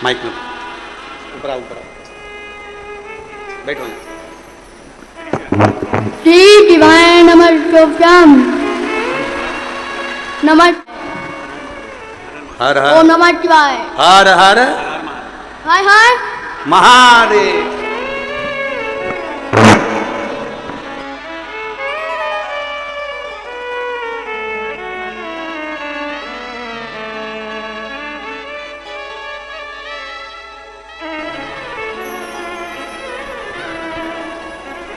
माइक में ऊपर ऊपर बैठो। श्री शिवाय नमस्तुभ्यम। नमः हर हर ओम नमः शिवाय। हर हर हाय हाय महादेव।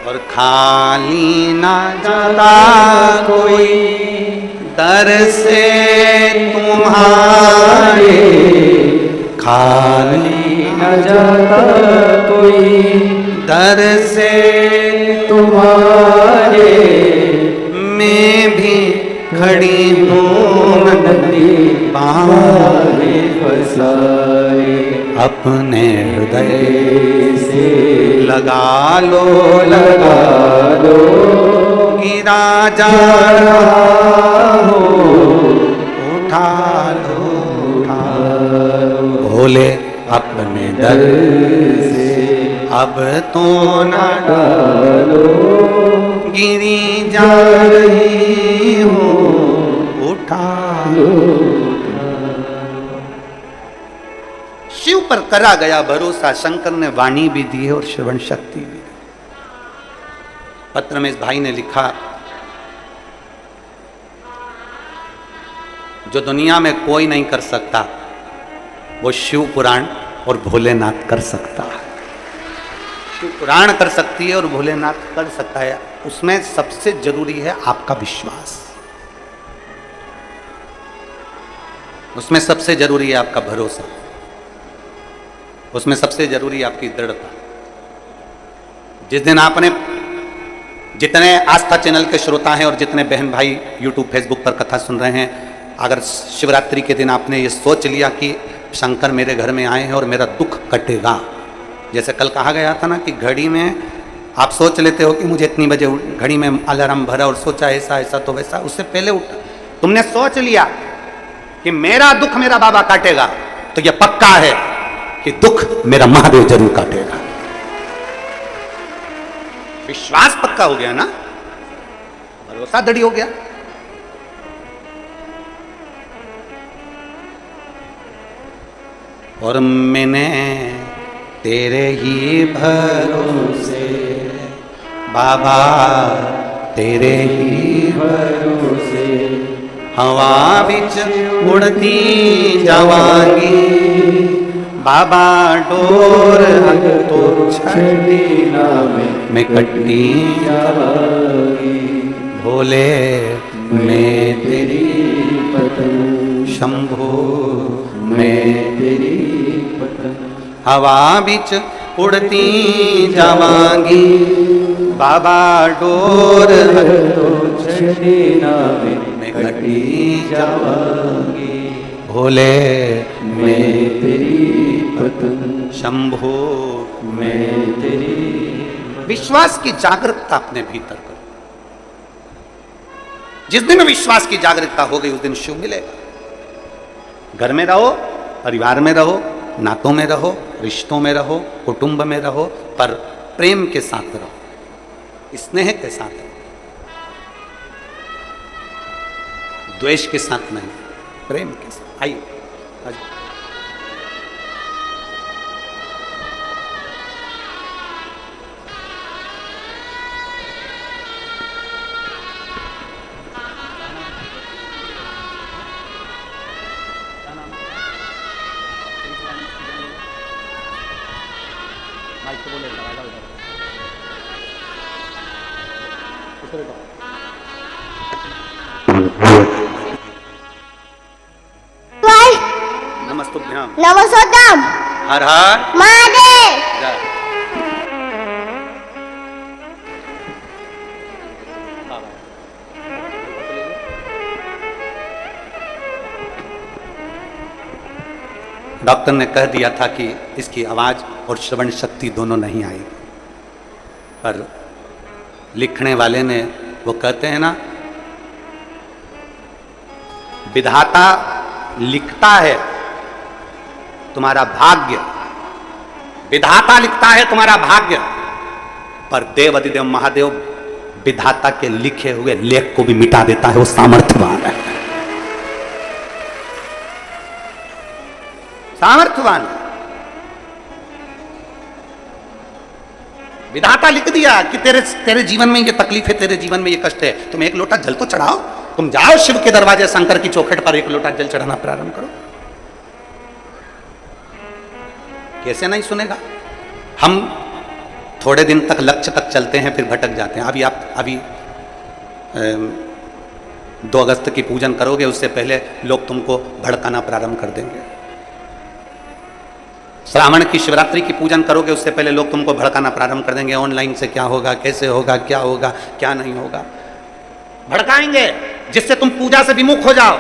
और खाली ना जाता कोई दर से तुम्हारे, खाली न जाता कोई दर से तुम्हारे, मैं भी खड़ी हूँ नंदी पाए पसारे, अपने हृदय से लगा लो गिरा जा रहा हो, उठा लो भोले अपने दर से, अब तो ना डालो गिरी जा रही हो, उठा लो। शिव पर करा गया भरोसा, शंकर ने वाणी भी दी है और श्रवण शक्ति भी। पत्र में इस भाई ने लिखा, जो दुनिया में कोई नहीं कर सकता वो शिव पुराण और भोलेनाथ कर सकता है। शिव पुराण कर सकती है और भोलेनाथ कर सकता है। उसमें सबसे जरूरी है आपका विश्वास। उसमें सबसे जरूरी है आपका भरोसा, उसमें सबसे जरूरी है आपकी दृढ़ता। जिस दिन आपने, जितने आस्था चैनल के श्रोता हैं और जितने बहन भाई यूट्यूब फेसबुक पर कथा सुन रहे हैं, अगर शिवरात्रि के दिन आपने ये सोच लिया कि शंकर मेरे घर में आए हैं और मेरा दुख कटेगा, जैसे कल कहा गया था ना कि घड़ी में आप सोच लेते हो कि मुझे इतनी बजे घड़ी में अलार्म भरा और सोचा ऐसा ऐसा तो वैसा, उससे पहले उठ तुमने सोच लिया कि मेरा दुख मेरा बाबा काटेगा, तो यह पक्का है कि दुख मेरा महादेव जरूर काटेगा। विश्वास पक्का हो गया ना, भरोसा दृढ़ हो गया। और मैंने तेरे ही भरोसे बाबा, तेरे ही भरोसे हवा बिच उड़ती जावांगी बाबा, डोर तो छड़ी ना मैं कट्टी जावांगी, भोले मैं तेरी पतंग, शंभो मैं तेरी पतंग, हवा बिच उड़ती जावांगी बाबा, डोर तो छड़ी ना मैं कट्टी जावांगी, भोले मैं तेरी पतंग, शंभो मैं तेरी। विश्वास की जागरूकता अपने भीतर करो। जिस दिन विश्वास की जागरूकता हो गई उस दिन शिव मिलेगा। घर में रहो, परिवार में रहो, नातों में रहो, रिश्तों में रहो, कुटुंब में रहो, पर प्रेम के साथ रहो, स्नेह के साथ रहो, द्वेष के साथ नहीं, प्रेम के साथ। आइए नमस्तुभ्यम, नमस्तुभ्यम, हर हर महादेव। जय। डॉक्टर ने कह दिया था कि इसकी आवाज और श्रवण शक्ति दोनों नहीं आएगी, पर लिखने वाले ने, वो कहते हैं ना, विधाता लिखता है तुम्हारा भाग्य, विधाता लिखता है तुम्हारा भाग्य, पर देव अधिदेव महादेव विधाता के लिखे हुए लेख को भी मिटा देता है, वो सामर्थ्यवान है, सामर्थ्यवान। विधाता लिख दिया कि तेरे जीवन में ये तकलीफ है, तेरे जीवन में ये कष्ट है, तुम एक लोटा जल तो चढ़ाओ, तुम जाओ शिव के दरवाजे, शंकर की चौखट पर एक लोटा जल चढ़ाना प्रारंभ करो। कैसे नहीं सुनेगा? हम थोड़े दिन तक लक्ष्य तक चलते हैं, फिर भटक जाते हैं। अभी 2 अगस्त की पूजन करोगे, उससे पहले लोग तुमको भड़काना प्रारंभ कर देंगे। श्रावण की शिवरात्रि की पूजन करोगे, उससे पहले लोग तुमको भड़काना प्रारंभ कर देंगे, ऑनलाइन से क्या होगा, कैसे होगा, क्या होगा, क्या नहीं होगा, भड़काएंगे, जिससे तुम पूजा से विमुख हो जाओ।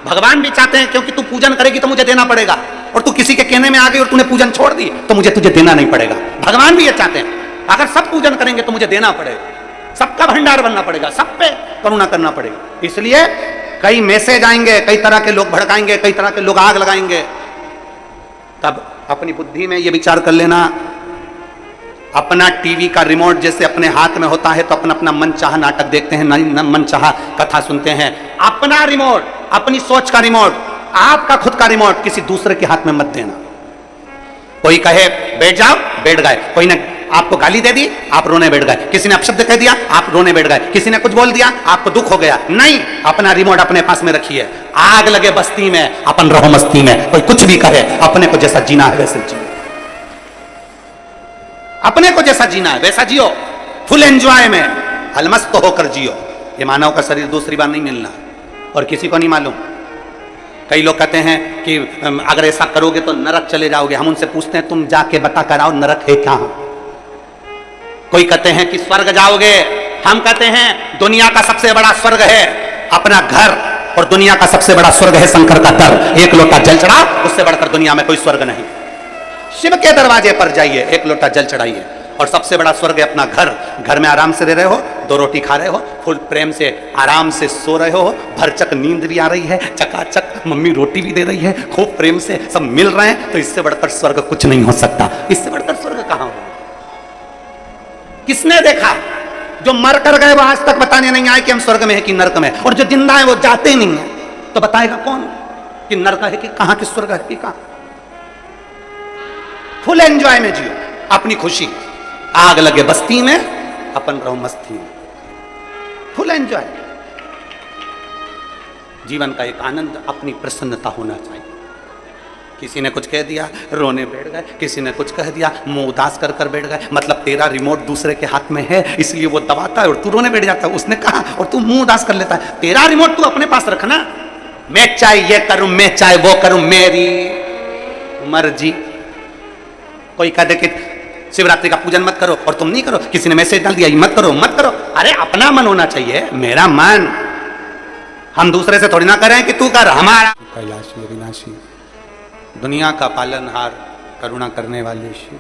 भगवान भी चाहते हैं क्योंकि तू पूजन करेगी तो मुझे देना पड़ेगा, और तू किसी के कहने में आ गई और तूने पूजन छोड़ दी तो तुझे देना नहीं पड़ेगा। भगवान भी ये चाहते हैं, अगर सब पूजन करेंगे तो मुझे देना पड़ेगा, सबका भंडार बनना पड़ेगा, सब पे करुणा करना पड़ेगा। इसलिए कई मैसेज आएंगे, कई तरह के लोग भड़काएंगे, कई तरह के लोग आग लगाएंगे। तब अपनी बुद्धि में ये विचार कर लेना, अपना टीवी का रिमोट जैसे अपने हाथ में होता है तो अपना अपना मन चाहा नाटक देखते हैं, मन चाहा कथा सुनते हैं। अपना रिमोट, अपनी सोच का रिमोट, आपका खुद का रिमोट किसी दूसरे के हाथ में मत देना। कोई कहे बैठ जाओ, बैठ गए, कोई ने आपको गाली दे दी, आप रोने बैठ गए, किसी ने अपशब्द कह दिया, आप रोने बैठ गए, किसी ने कुछ बोल दिया, आपको दुख हो गया। नहीं, अपना रिमोट अपने पास में रखिए। आग लगे बस्ती में, अपन रहो मस्ती में। कोई कुछ भी कहे, अपने को जैसा जीना है वैसे जियो, अपने को जैसा जीना है वैसा जियो, फुल एंजॉय में अलमस्त होकर जियो। ये मानव का शरीर दूसरी बार नहीं मिलना, और किसी को नहीं मालूम। कई लोग कहते हैं कि अगर ऐसा करोगे तो नरक चले जाओगे। हम उनसे पूछते हैं तुम जाके बता कर आओ नरक है क्या? कोई कहते हैं कि स्वर्ग जाओगे, हम कहते हैं दुनिया का सबसे बड़ा स्वर्ग है अपना घर, और दुनिया का सबसे बड़ा स्वर्ग है शंकर का दर। एक लोटा जल चढ़ा, उससे बढ़कर दुनिया में कोई स्वर्ग नहीं। शिव के दरवाजे पर जाइए, एक लोटा जल चढ़ाइए, और सबसे बड़ा स्वर्ग है अपना घर। घर में आराम से रह रहे हो, 2 रोटी खा रहे हो, फुल प्रेम से आराम से सो रहे हो, भरचक नींद भी आ रही है, चकाचक मम्मी रोटी भी दे रही है, खूब प्रेम से सब मिल रहे हैं, तो इससे बढ़कर स्वर्ग कुछ नहीं हो सकता। इससे बढ़कर स्वर्ग कहां हो? किसने देखा? जो मर कर गए वो आज तक बताने नहीं आए कि हम स्वर्ग में है कि नरक में, और जो जिंदा है वो जाते नहीं है, तो बताएगा कौन कि नरक है कि कहां, कि स्वर्ग है कि कहां? फुल एंजॉय में जियो अपनी खुशी, आग लगे बस्ती में अपन रहो मस्ती में, फुल एंजॉय। जीवन का एक आनंद, अपनी प्रसन्नता होना चाहिए। किसी ने कुछ कह दिया रोने बैठ गए, किसी ने कुछ कह दिया मुंह उदास कर कर बैठ गए, मतलब तेरा रिमोट दूसरे के हाथ में है इसलिए वो दबाता है और तू रोने बैठ जाता है। उसने कहा और तू मुंह उदास कर लेता है। तेरा रिमोट तू अपने पास रखना। मैं चाहे ये करूं, मैं चाहे वो करूं, मेरी मर्जी। कोई कह दे कि शिवरात्रि का पूजन मत करो और तुम नहीं करो, किसी ने मैसेज डाल दिया मत करो मत करो। अरे अपना मन होना चाहिए, मेरा मन। हम दूसरे से थोड़ी ना करें कि तू कर, हमारा। कैलाशी अविनाशी, दुनिया का पालनहार, करुणा करने वाले शिव।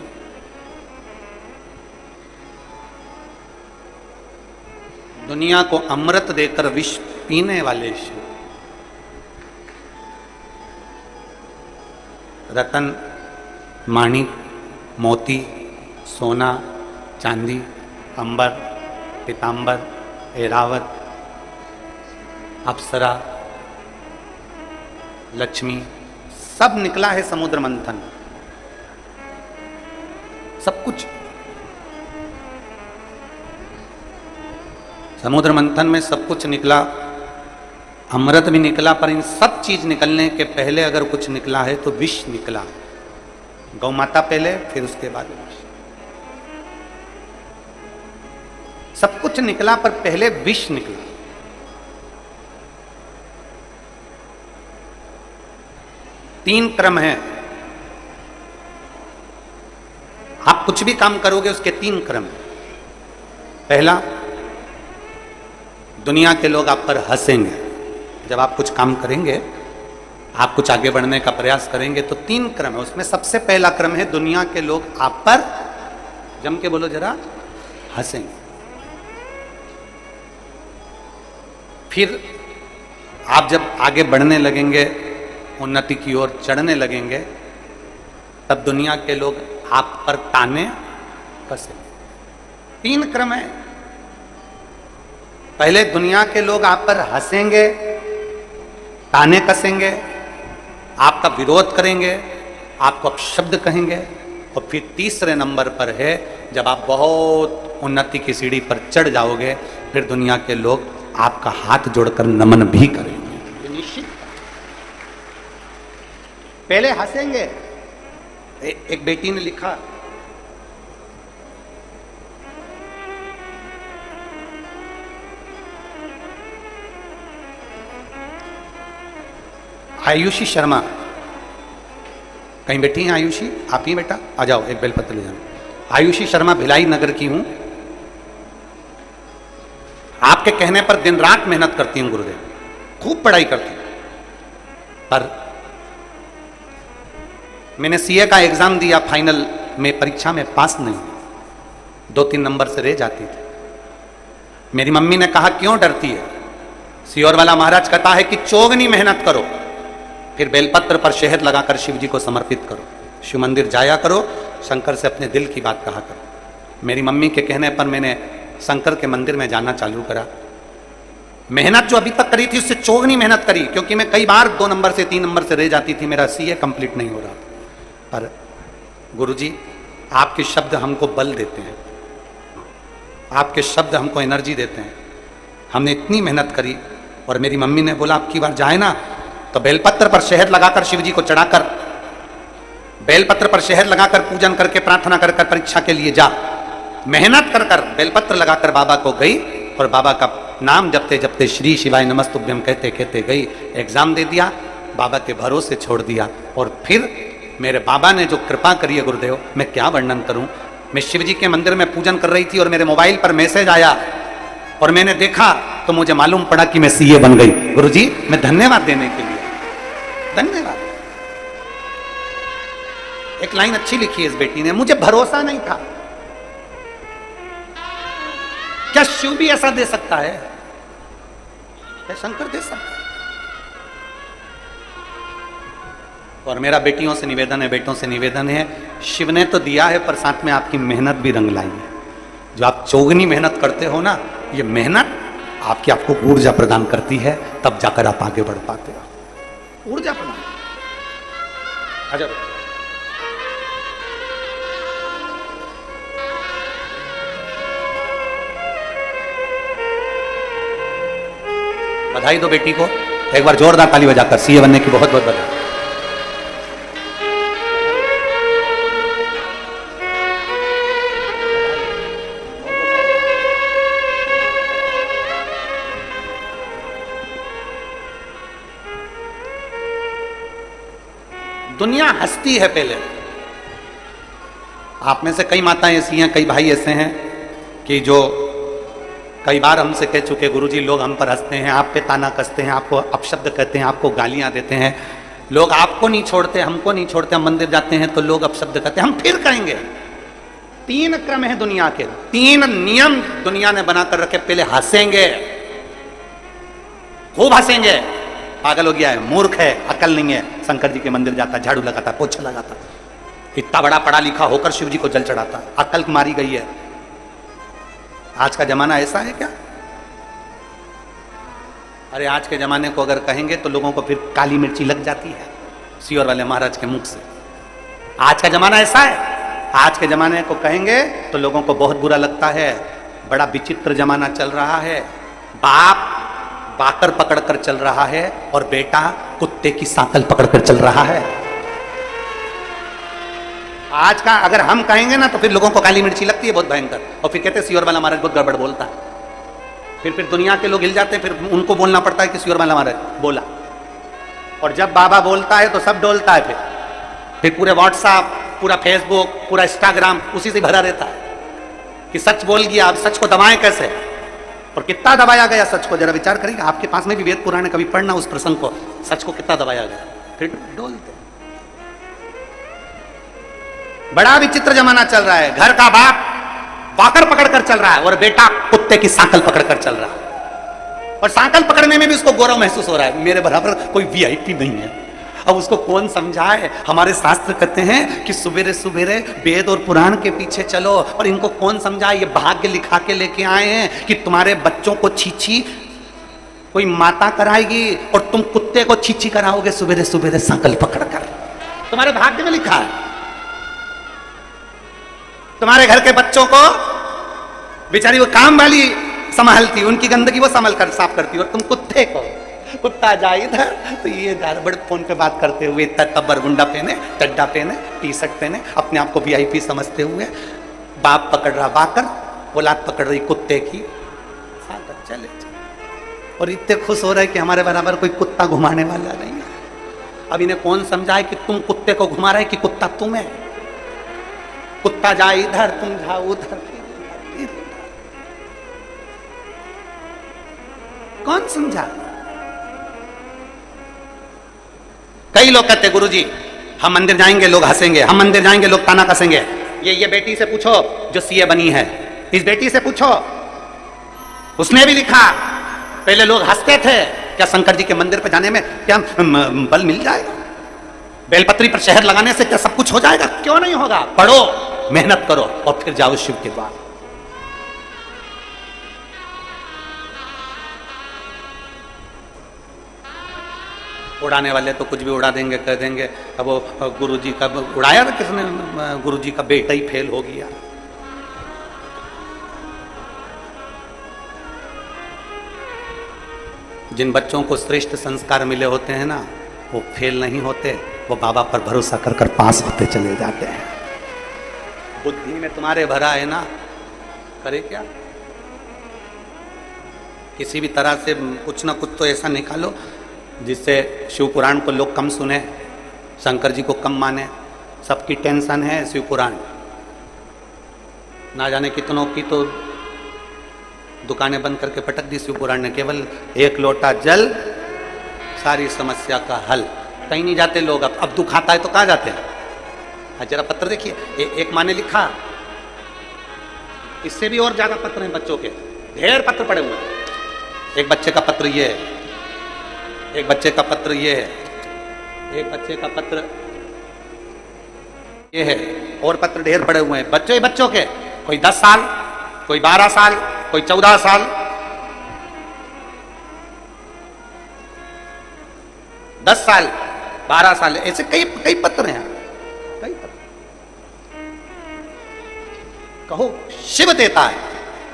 दुनिया को अमृत देकर विष पीने वाले शिव। रतन, माणिक, मोती, सोना, चांदी, अंबर, पीतांबर, ऐरावत, अप्सरा, लक्ष्मी, सब निकला है समुद्र मंथन। सब कुछ समुद्र मंथन में सब कुछ निकला, अमृत भी निकला, पर इन सब चीज निकलने के पहले अगर कुछ निकला है तो विष निकला। गौ माता पहले, फिर उसके बाद विष। सब कुछ निकला पर पहले विष निकला। तीन क्रम है। आप कुछ भी काम करोगे उसके 3 क्रम है। पहला, दुनिया के लोग आप पर हंसेंगे। जब आप कुछ काम करेंगे, आप कुछ आगे बढ़ने का प्रयास करेंगे तो 3 क्रम है। उसमें सबसे पहला क्रम है दुनिया के लोग आप पर, जम के बोलो जरा, हंसेंगे। फिर आप जब आगे बढ़ने लगेंगे, उन्नति की ओर चढ़ने लगेंगे, तब दुनिया के लोग आप पर ताने कसेंगे। 3 क्रम है। पहले दुनिया के लोग आप पर हंसेंगे, ताने कसेंगे, आपका विरोध करेंगे, आपको अपशब्द कहेंगे, और फिर तीसरे नंबर पर है जब आप बहुत उन्नति की सीढ़ी पर चढ़ जाओगे, फिर दुनिया के लोग आपका हाथ जोड़कर नमन भी करेंगे। निश्चित। पहले हंसेंगे। एक बेटी ने लिखा, आयुषी शर्मा, कहीं बैठी हैं आयुषी? आप ही बेटा, आ जाओ, एक बेलपत्र ले जाओ। आयुषी शर्मा भिलाई नगर की हूं। आपके कहने पर दिन रात मेहनत करती हूं गुरुदेव, खूब पढ़ाई करती हूं, पर मैंने सीए का एग्जाम दिया, फाइनल में परीक्षा में पास नहीं, 2-3 नंबर से रह जाती थी। मेरी मम्मी ने कहा क्यों डरती है? सियोर वाला महाराज कहता है कि चौगनी मेहनत करो, फिर बेलपत्र पर शहद लगाकर शिव जी को समर्पित करो, शिव मंदिर जाया करो, शंकर से अपने दिल की बात कहा करो। मेरी मम्मी के कहने पर मैंने शंकर के मंदिर में जाना चालू करा। मेहनत जो अभी तक करी थी उससे चौगनी मेहनत करी, क्योंकि मैं कई बार 2 नंबर से 3 नंबर से रह जाती थी, मेरा सीए कंप्लीट नहीं हो रहा था। पर गुरुजी आपके शब्द हमको बल देते हैं, आपके शब्द हमको एनर्जी देते हैं। हमने इतनी मेहनत करी, और मेरी मम्मी ने बोला अब की बार जाए ना तो बेलपत्र पर शहद लगाकर शिव जी को चढ़ाकर, बेलपत्र पर शहद लगाकर पूजन करके प्रार्थना कर कर परीक्षा के लिए जा। मेहनत कर कर बेलपत्र लगाकर बाबा को गई, और बाबा का नाम जपते जपते श्री शिवाय नमस्तुभ्यम कहते कहते गई, एग्जाम दे दिया, बाबा के भरोसे छोड़ दिया। और फिर मेरे बाबा ने जो कृपा करी है गुरुदेव, मैं क्या वर्णन करूं। मैं शिव जी के मंदिर में पूजन कर रही थी और मेरे मोबाइल पर मैसेज आया और मैंने देखा तो मुझे मालूम पड़ा कि मैं सीए बन गई। गुरुजी, मैं धन्यवाद देने के लिए, धन्यवाद। एक लाइन अच्छी लिखी है इस बेटी ने, मुझे भरोसा नहीं था। क्या शिव भी ऐसा दे सकता है? क्या शंकर दे सकता है? और मेरा बेटियों से निवेदन है, बेटों से निवेदन है, शिव ने तो दिया है पर साथ में आपकी मेहनत भी रंग लाई है। जो आप चौगनी मेहनत करते हो ना, ये मेहनत आपको ऊर्जा प्रदान करती है, तब जाकर आप आगे बढ़ पाते हो। ऊर्जा प्रदान। अजब। बधाई दो बेटी को एक बार जोरदार ताली बजाकर, सीए बनने की बहुत बहुत बधाई। दुनिया हंसती है पहले। आप में से कई माताएं ऐसी हैं, कई भाई ऐसे हैं कि जो कई बार हमसे कह चुके, गुरुजी लोग हम पर हंसते हैं, आप पे ताना कसते हैं, आपको अपशब्द कहते हैं, आपको गालियां देते हैं, लोग आपको नहीं छोड़ते, हमको नहीं छोड़ते, हम मंदिर जाते हैं तो लोग अपशब्द कहते हैं। हम फिर कहेंगे, 3 क्रम है दुनिया के, 3 नियम दुनिया ने बनाकर रखे। पहले हंसेंगे, खूब हंसेंगे, पागल हो गया है, मूर्ख है, अकल नहीं है, शंकर जी के मंदिर जाता, झाड़ू लगाता, पोछा लगाता, इतना बड़ा पढ़ा लिखा होकर शिव जी को जल चढ़ाता, अकल मारी गई है। आज का जमाना ऐसा है क्या? अरे आज के जमाने को अगर कहेंगे तो लोगों को फिर काली मिर्ची लग जाती है सियोर वाले महाराज के मुख से। आज का जमाना ऐसा है, आज के जमाने को कहेंगे तो लोगों को बहुत बुरा लगता है। बड़ा विचित्र जमाना चल रहा है। बाप बाकर पकड़कर चल रहा है और बेटा कुत्ते की सांकल पकड़कर चल रहा है। आज का अगर हम कहेंगे ना तो फिर लोगों को काली मिर्ची लगती है बहुत भयंकर, और फिर कहते हैं सियोर वाला महाराज बहुत गड़बड़ बोलता है। फिर दुनिया के लोग हिल जाते हैं, फिर उनको बोलना पड़ता है कि सियोर वाला महाराज बोला। और जब बाबा बोलता है तो सब डोलता है। फिर पूरे व्हाट्सएप, पूरा फेसबुक, पूरा इंस्टाग्राम उसी से भरा रहता है कि सच बोल गया, अब सच को दबाएं कैसे, और कितना दबाया गया सच को। जरा विचार करिए, आपके पास में भी वेद पुराण कभी पढ़ना उस प्रसंग को, सच को कितना दबाया गया, फिर डोलते। बड़ा विचित्र जमाना चल रहा है। घर का बाप बाकर पकड़कर चल रहा है और बेटा कुत्ते की सांकल पकड़कर चल रहा है, और सांकल पकड़ने में भी उसको गौरव महसूस हो रहा है, मेरे बराबर कोई वीआईपी नहीं है। अब उसको कौन समझाए? हमारे शास्त्र कहते हैं कि सुबेरे सुबेरे वेद और पुराण के पीछे चलो, और इनको कौन समझाए? ये भाग्य लिखा के लेके आए हैं कि तुम्हारे बच्चों को छीछी कोई माता कराएगी और तुम कुत्ते को छीछी कराओगे सुबेरे सुबेरे सांकल पकड़कर। तुम्हारे भाग्य में लिखा है। तुम्हारे घर के बच्चों को बेचारी वो काम वाली संभालती, उनकी गंदगी वो संभाल कर साफ करती, और तुम कुत्ते को, कुत्ता जा इधर तो ये बड़े फोन पे बात करते हुए बरगुंडा पहने, चड्डा पहने, टी शर्ट पहने, अपने आप को वीआईपी समझते हुए, बाप पकड़ रहा बाकर, औलाद पकड़ रही कुत्ते की सांकल, चले और इतने खुश हो रहे कि हमारे बराबर कोई कुत्ता घुमाने वाला नहीं है। अब इन्हें कौन समझाए कि तुम कुत्ते को घुमा रहे कि कुत्ता तुम है? कुत्ता जाए इधर, तुम जाओ उधर, कौन समझा? कई लोग कहते गुरुजी हम मंदिर जाएंगे लोग हंसेंगे, हम मंदिर जाएंगे लोग ताना कसेंगे। ये बेटी से पूछो जो सीए बनी है, इस बेटी से पूछो, उसने भी लिखा पहले लोग हंसते थे, क्या शंकर जी के मंदिर पर जाने में क्या बल मिल जाएगा? बेलपत्री पर शहद लगाने से क्या सब कुछ हो जाएगा? क्यों नहीं होगा? पढ़ो, मेहनत करो और फिर जाओ शिव के द्वार। उड़ाने वाले तो कुछ भी उड़ा देंगे, कह देंगे अब वो गुरुजी का उड़ाया ना किसने, गुरुजी का बेटा ही फेल हो गया। जिन बच्चों को श्रेष्ठ संस्कार मिले होते हैं ना, वो फेल नहीं होते, वो बाबा पर भरोसा कर कर पास होते चले जाते हैं। बुद्धि में तुम्हारे भरा है ना, करे क्या? किसी भी तरह से कुछ ना कुछ तो ऐसा निकालो जिससे शिव पुराण को लोग कम सुने, शंकर जी को कम माने, सबकी टेंशन है शिव पुराण। ना जाने कितनों की तो दुकानें बंद करके पटक दी शिव पुराण ने। केवल एक लोटा जल सारी समस्या का हल। कहीं नहीं जाते लोग। अब दुख आता है तो कहाँ जाते हैं? जरा पत्र देखिए, एक माँ ने लिखा, इससे भी और ज्यादा पत्र हैं बच्चों के, ढेर पत्र पड़े हुए हैं। एक बच्चे का पत्र ये है, एक बच्चे का पत्र ये है, एक बच्चे का पत्र ये है, और पत्र ढेर पड़े हुए हैं बच्चों के। कोई 10 साल, कोई 12 साल, कोई 14 साल, 10 साल, 12 साल, ऐसे कई पत्र हैं, कई पत्र। कहो शिव देता है,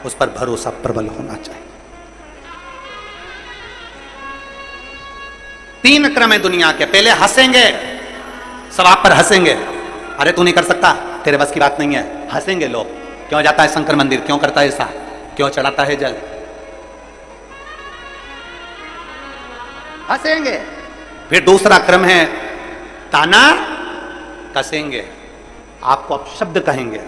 उस पर भरोसा प्रबल होना चाहिए। 3 क्रम है दुनिया के। पहले हंसेंगे, सब आप पर हंसेंगे, अरे तू नहीं कर सकता, तेरे बस की बात नहीं है। हंसेंगे लोग, क्यों जाता है शंकर मंदिर, क्यों करता है ऐसा, क्यों चढ़ाता है जल, हंसेंगे। फिर दूसरा क्रम है ताना कसेंगे, आपको अपशब्द कहेंगे,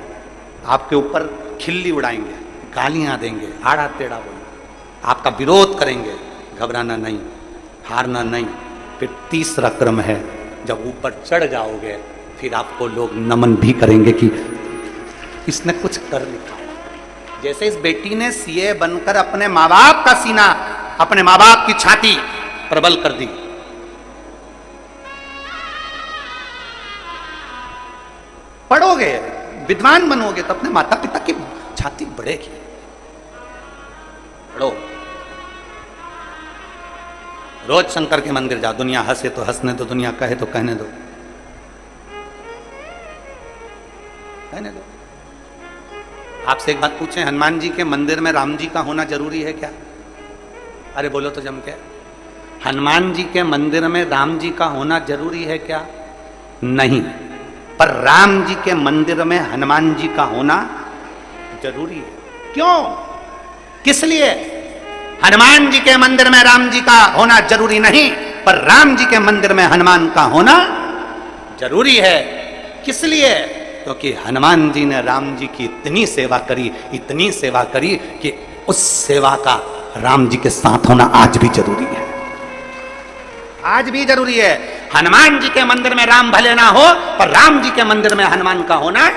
आपके ऊपर खिल्ली उड़ाएंगे, गालियां देंगे, आड़ा टेढ़ा बोलेंगे, आपका विरोध करेंगे। घबराना नहीं, हारना नहीं। फिर तीसरा क्रम है, जब ऊपर चढ़ जाओगे फिर आपको लोग नमन भी करेंगे कि इसने कुछ कर दिखाया। जैसे इस बेटी ने सीए बनकर अपने माँ बाप का सीना, अपने माँ बाप की छाती प्रबल कर दी। पढ़ोगे, विद्वान बनोगे तो अपने माता पिता की छाती बढ़ेगी। पढ़ो, रोज शंकर के मंदिर जाओ। दुनिया हंसे तो हंसने दो, दुनिया कहे तो कहने दो, कहने दो। आपसे एक बात पूछें, हनुमान जी के मंदिर में राम जी का होना जरूरी है क्या? अरे बोलो तो जम के। हनुमान जी के मंदिर में राम जी का होना जरूरी है क्या? नहीं। पर राम जी के मंदिर में हनुमान जी का होना जरूरी है। क्यों? किस लिए? हनुमान जी के मंदिर में राम जी का होना जरूरी नहीं, पर राम जी के मंदिर में हनुमान का होना जरूरी है। किस लिए? क्योंकि हनुमान जी ने राम जी की इतनी सेवा करी, इतनी सेवा करी कि उस सेवा का राम जी के साथ होना आज भी जरूरी है। आज भी जरूरी है। हनुमान जी के मंदिर में राम भले ना हो, पर राम जी के मंदिर में हनुमान का होना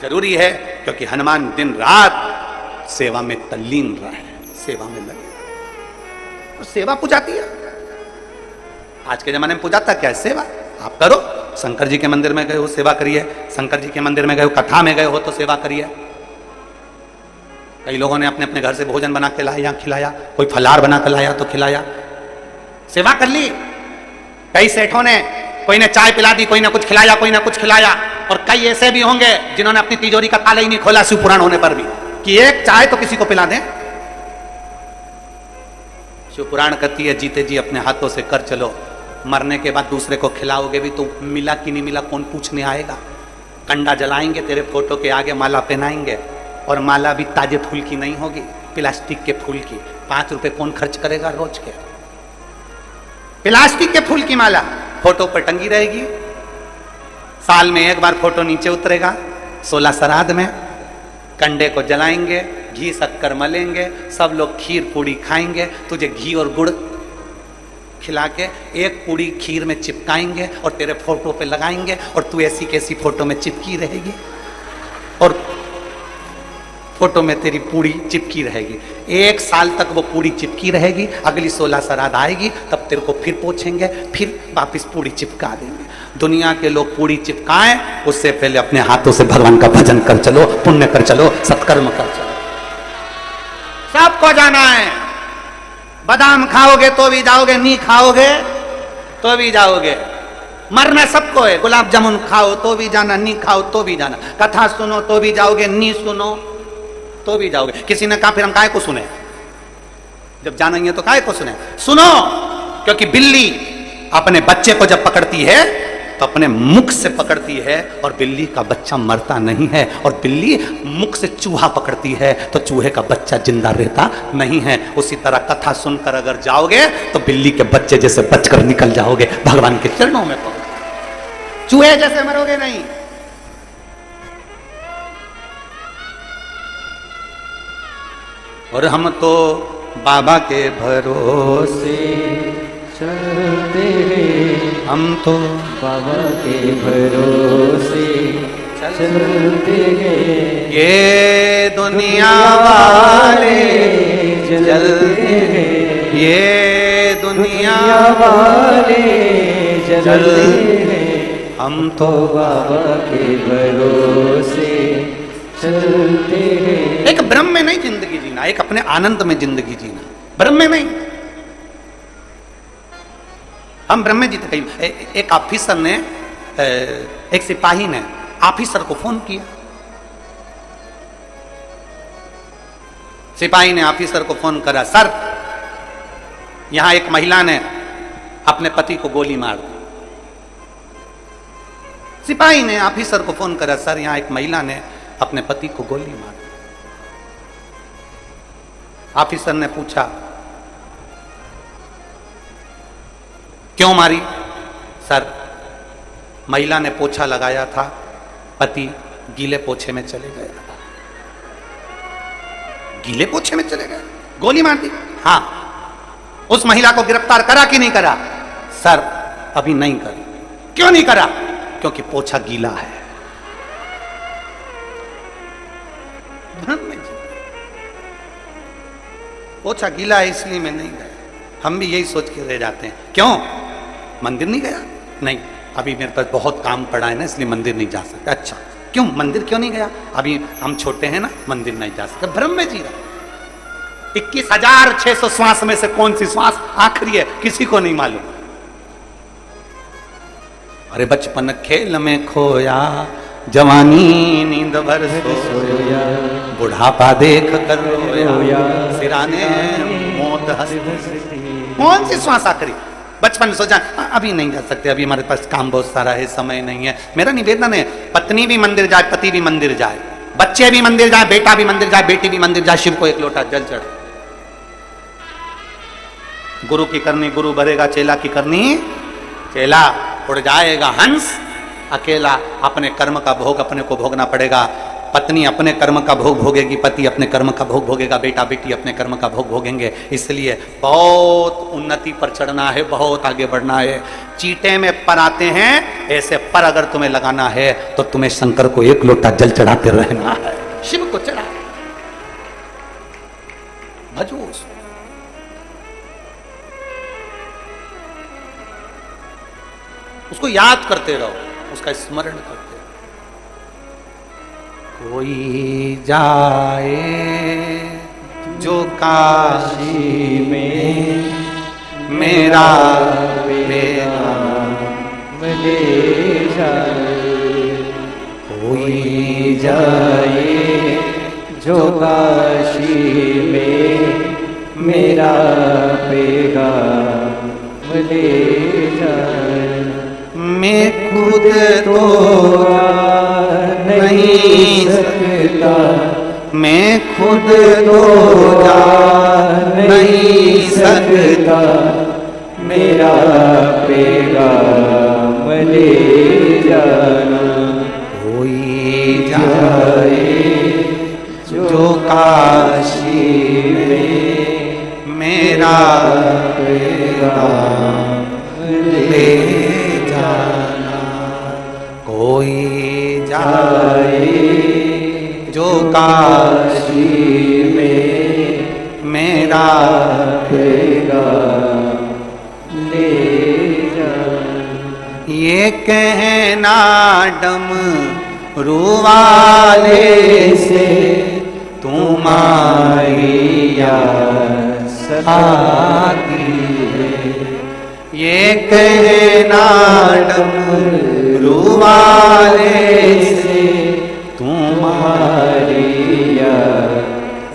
जरूरी है, क्योंकि हनुमान दिन रात सेवा में तल्लीन रहा है, सेवा में लगे। तो सेवा पूजाती है। आज के जमाने में पूजाता क्या है? सेवा। आप करो, शंकर जी के मंदिर में गए हो सेवा करिए, शंकर जी के मंदिर में गए हो, कथा में गए हो तो सेवा करिए। कई लोगों ने अपने अपने घर से भोजन बना के लाया, खिलाया, कोई फलाहार बना कर लाया तो खिलाया, सेवा कर ली। कई सेठों ने, कोई ने चाय पिला दी, कोई ने कुछ खिलाया, कोई ने कुछ खिलाया। और कई ऐसे भी होंगे जिन्होंने अपनी तिजोरी का ताला ही नहीं खोला शिव पुराण होने पर भी, कि एक चाय तो किसी को पिला दें। शिव पुराण कहती है, जीते जी अपने हाथों से कर चलो, मरने के बाद दूसरे को खिलाओगे भी तो मिला कि नहीं मिला कौन पूछने आएगा। कंडा जलाएंगे, तेरे फोटो के आगे माला पहनाएंगे, और माला भी ताजे फूल की नहीं होगी, प्लास्टिक के फूल की। 5 रुपए कौन खर्च करेगा रोज के? प्लास्टिक के फूल की माला फोटो पर टंगी रहेगी। साल में एक बार फोटो नीचे उतरेगा, 16 श्राद्ध में कंडे को जलाएंगे, घी शक्कर मलेंगे, सब लोग खीर पूड़ी खाएंगे, तुझे घी और गुड़ खिला के एक पूड़ी खीर में चिपकाएंगे और तेरे फोटो पे लगाएंगे, और तू ऐसी कैसी फोटो में चिपकी रहेगी, और फोटो में तेरी पूड़ी चिपकी रहेगी। 1 साल तक वो पूड़ी चिपकी रहेगी। अगली 16 श्राद्ध आएगी तब तेरे को फिर पोछेंगे, फिर वापिस पूड़ी चिपका देंगे। दुनिया के लोग पूड़ी चिपकाएं, उससे पहले अपने हाथों से भगवान का भजन कर चलो, पुण्य कर चलो, सत्कर्म कर चलो। सबको जाना है। बादाम खाओगे तो भी जाओगे, नहीं खाओगे तो भी जाओगे। मरना सबको है। गुलाब जामुन खाओ तो भी जाना, नहीं खाओ तो भी जाना। कथा सुनो तो भी जाओगे, नहीं सुनो तो भी जाओगे। किसी ने कहा फिर हम काहे को सुने? जब जाना ही है तो काहे को सुने? सुनो, क्योंकि बिल्ली अपने बच्चे को जब पकड़ती है तो अपने मुख से पकड़ती है और बिल्ली का बच्चा मरता नहीं है, और बिल्ली मुख से चूहा पकड़ती है तो चूहे का बच्चा जिंदा रहता नहीं है। उसी तरह कथा सुनकर अगर जाओगे तो बिल्ली के बच्चे जैसे बचकर निकल जाओगे, भगवान के चरणों में पकड़, चूहे जैसे मरोगे नहीं। और हम तो बाबा के भरोसे चलते हैं, हम तो बाबा के भरोसे चलते हैं। ये दुनिया वाले जलते हैं, ये दुनिया वाले जलते हैं, हम तो बाबा के भरोसे चलते हैं। एक ब्रह्म में नहीं जिंदगी जीना, एक अपने आनंद में जिंदगी जीना, ब्रह्म में नहीं। हम ब्रह्म में जीते। कहीं एक ऑफिसर ने, एक सिपाही ने ऑफिसर को फोन किया, सिपाही ने ऑफिसर को फोन करा, सर यहां एक महिला ने अपने पति को गोली मार दी। सिपाही ने ऑफिसर को फोन करा, सर यहां एक महिला ने अपने पति को गोली मार दी। ऑफिसर ने पूछा, क्यों मारी? सर महिला ने पोछा लगाया था, पति गीले पोछे में चले गया। गीले पोछे में चले गए, गोली मार दी। हाँ, उस महिला को गिरफ्तार करा कि नहीं करा? सर अभी नहीं करा। क्यों नहीं करा? क्योंकि पोछा गीला है। पोछा गीला है इसलिए मैं नहीं गया। हम भी यही सोच के रह जाते हैं, क्यों मंदिर नहीं गया? नहीं, अभी मेरे पास बहुत काम पड़ा है ना, इसलिए मंदिर नहीं जा सकता। अच्छा, क्यों मंदिर क्यों नहीं गया? अभी हम छोटे हैं ना, मंदिर नहीं जा सकते। भ्रम में जी रहा। 21,600 श्वास में से कौन सी श्वास आखिरी है किसी को नहीं मालूम। अरे बचपन खेल में खोया, जवानी नींद भर सोया, बुढ़ापा देख कर रोया, सिराने मौत हंसती। कौन सी श्वास आखिरी? बचपन में सोचा अभी नहीं जा सकते, अभी हमारे पास काम बहुत सारा है, समय नहीं है। मेरा निवेदन है, पत्नी भी मंदिर जाए, पति भी मंदिर जाए, बच्चे भी मंदिर जाए, बेटा भी मंदिर जाए, बेटी भी मंदिर जाए, शिव को एक लोटा जल चढ़े। गुरु की करनी गुरु भरेगा, चेला की करनी चेला। उड़ जाएगा हंस अकेला, अपने कर्म का भोग अपने को भोगना पड़ेगा। पत्नी अपने कर्म का भोग भोगेगी, पति अपने कर्म का भोग भोगेगा, बेटा बेटी अपने कर्म का भोग भोगेंगे। इसलिए बहुत उन्नति पर चढ़ना है, बहुत आगे बढ़ना है। चीटे में पर आते हैं, ऐसे पर अगर तुम्हें लगाना है तो तुम्हें शंकर को एक लोटा जल चढ़ाते रहना है, शिव को चढ़ा, भजो उसको। उसको याद करते रहो, उसका स्मरण करते रहो। कोई जाए जो काशी में, मेरा बेगाम ले जाए। कोई जाए जो काशी में, मेरा पैगाम ले जाए। मैं खुद तो नहीं सकता, मैं खुद तो जा नहीं सकता, मेरा पैगाम ले जाना। कोई जाए जो काशी में, मेरा पैगाम ले जाना। कोई जाए जो काशी में, मेरा पैगाम ले जाना। ये कहना डम रुवाले से तुम्हारी याद सताती है। ये कहना डम रुवाले से तुम्हारी याद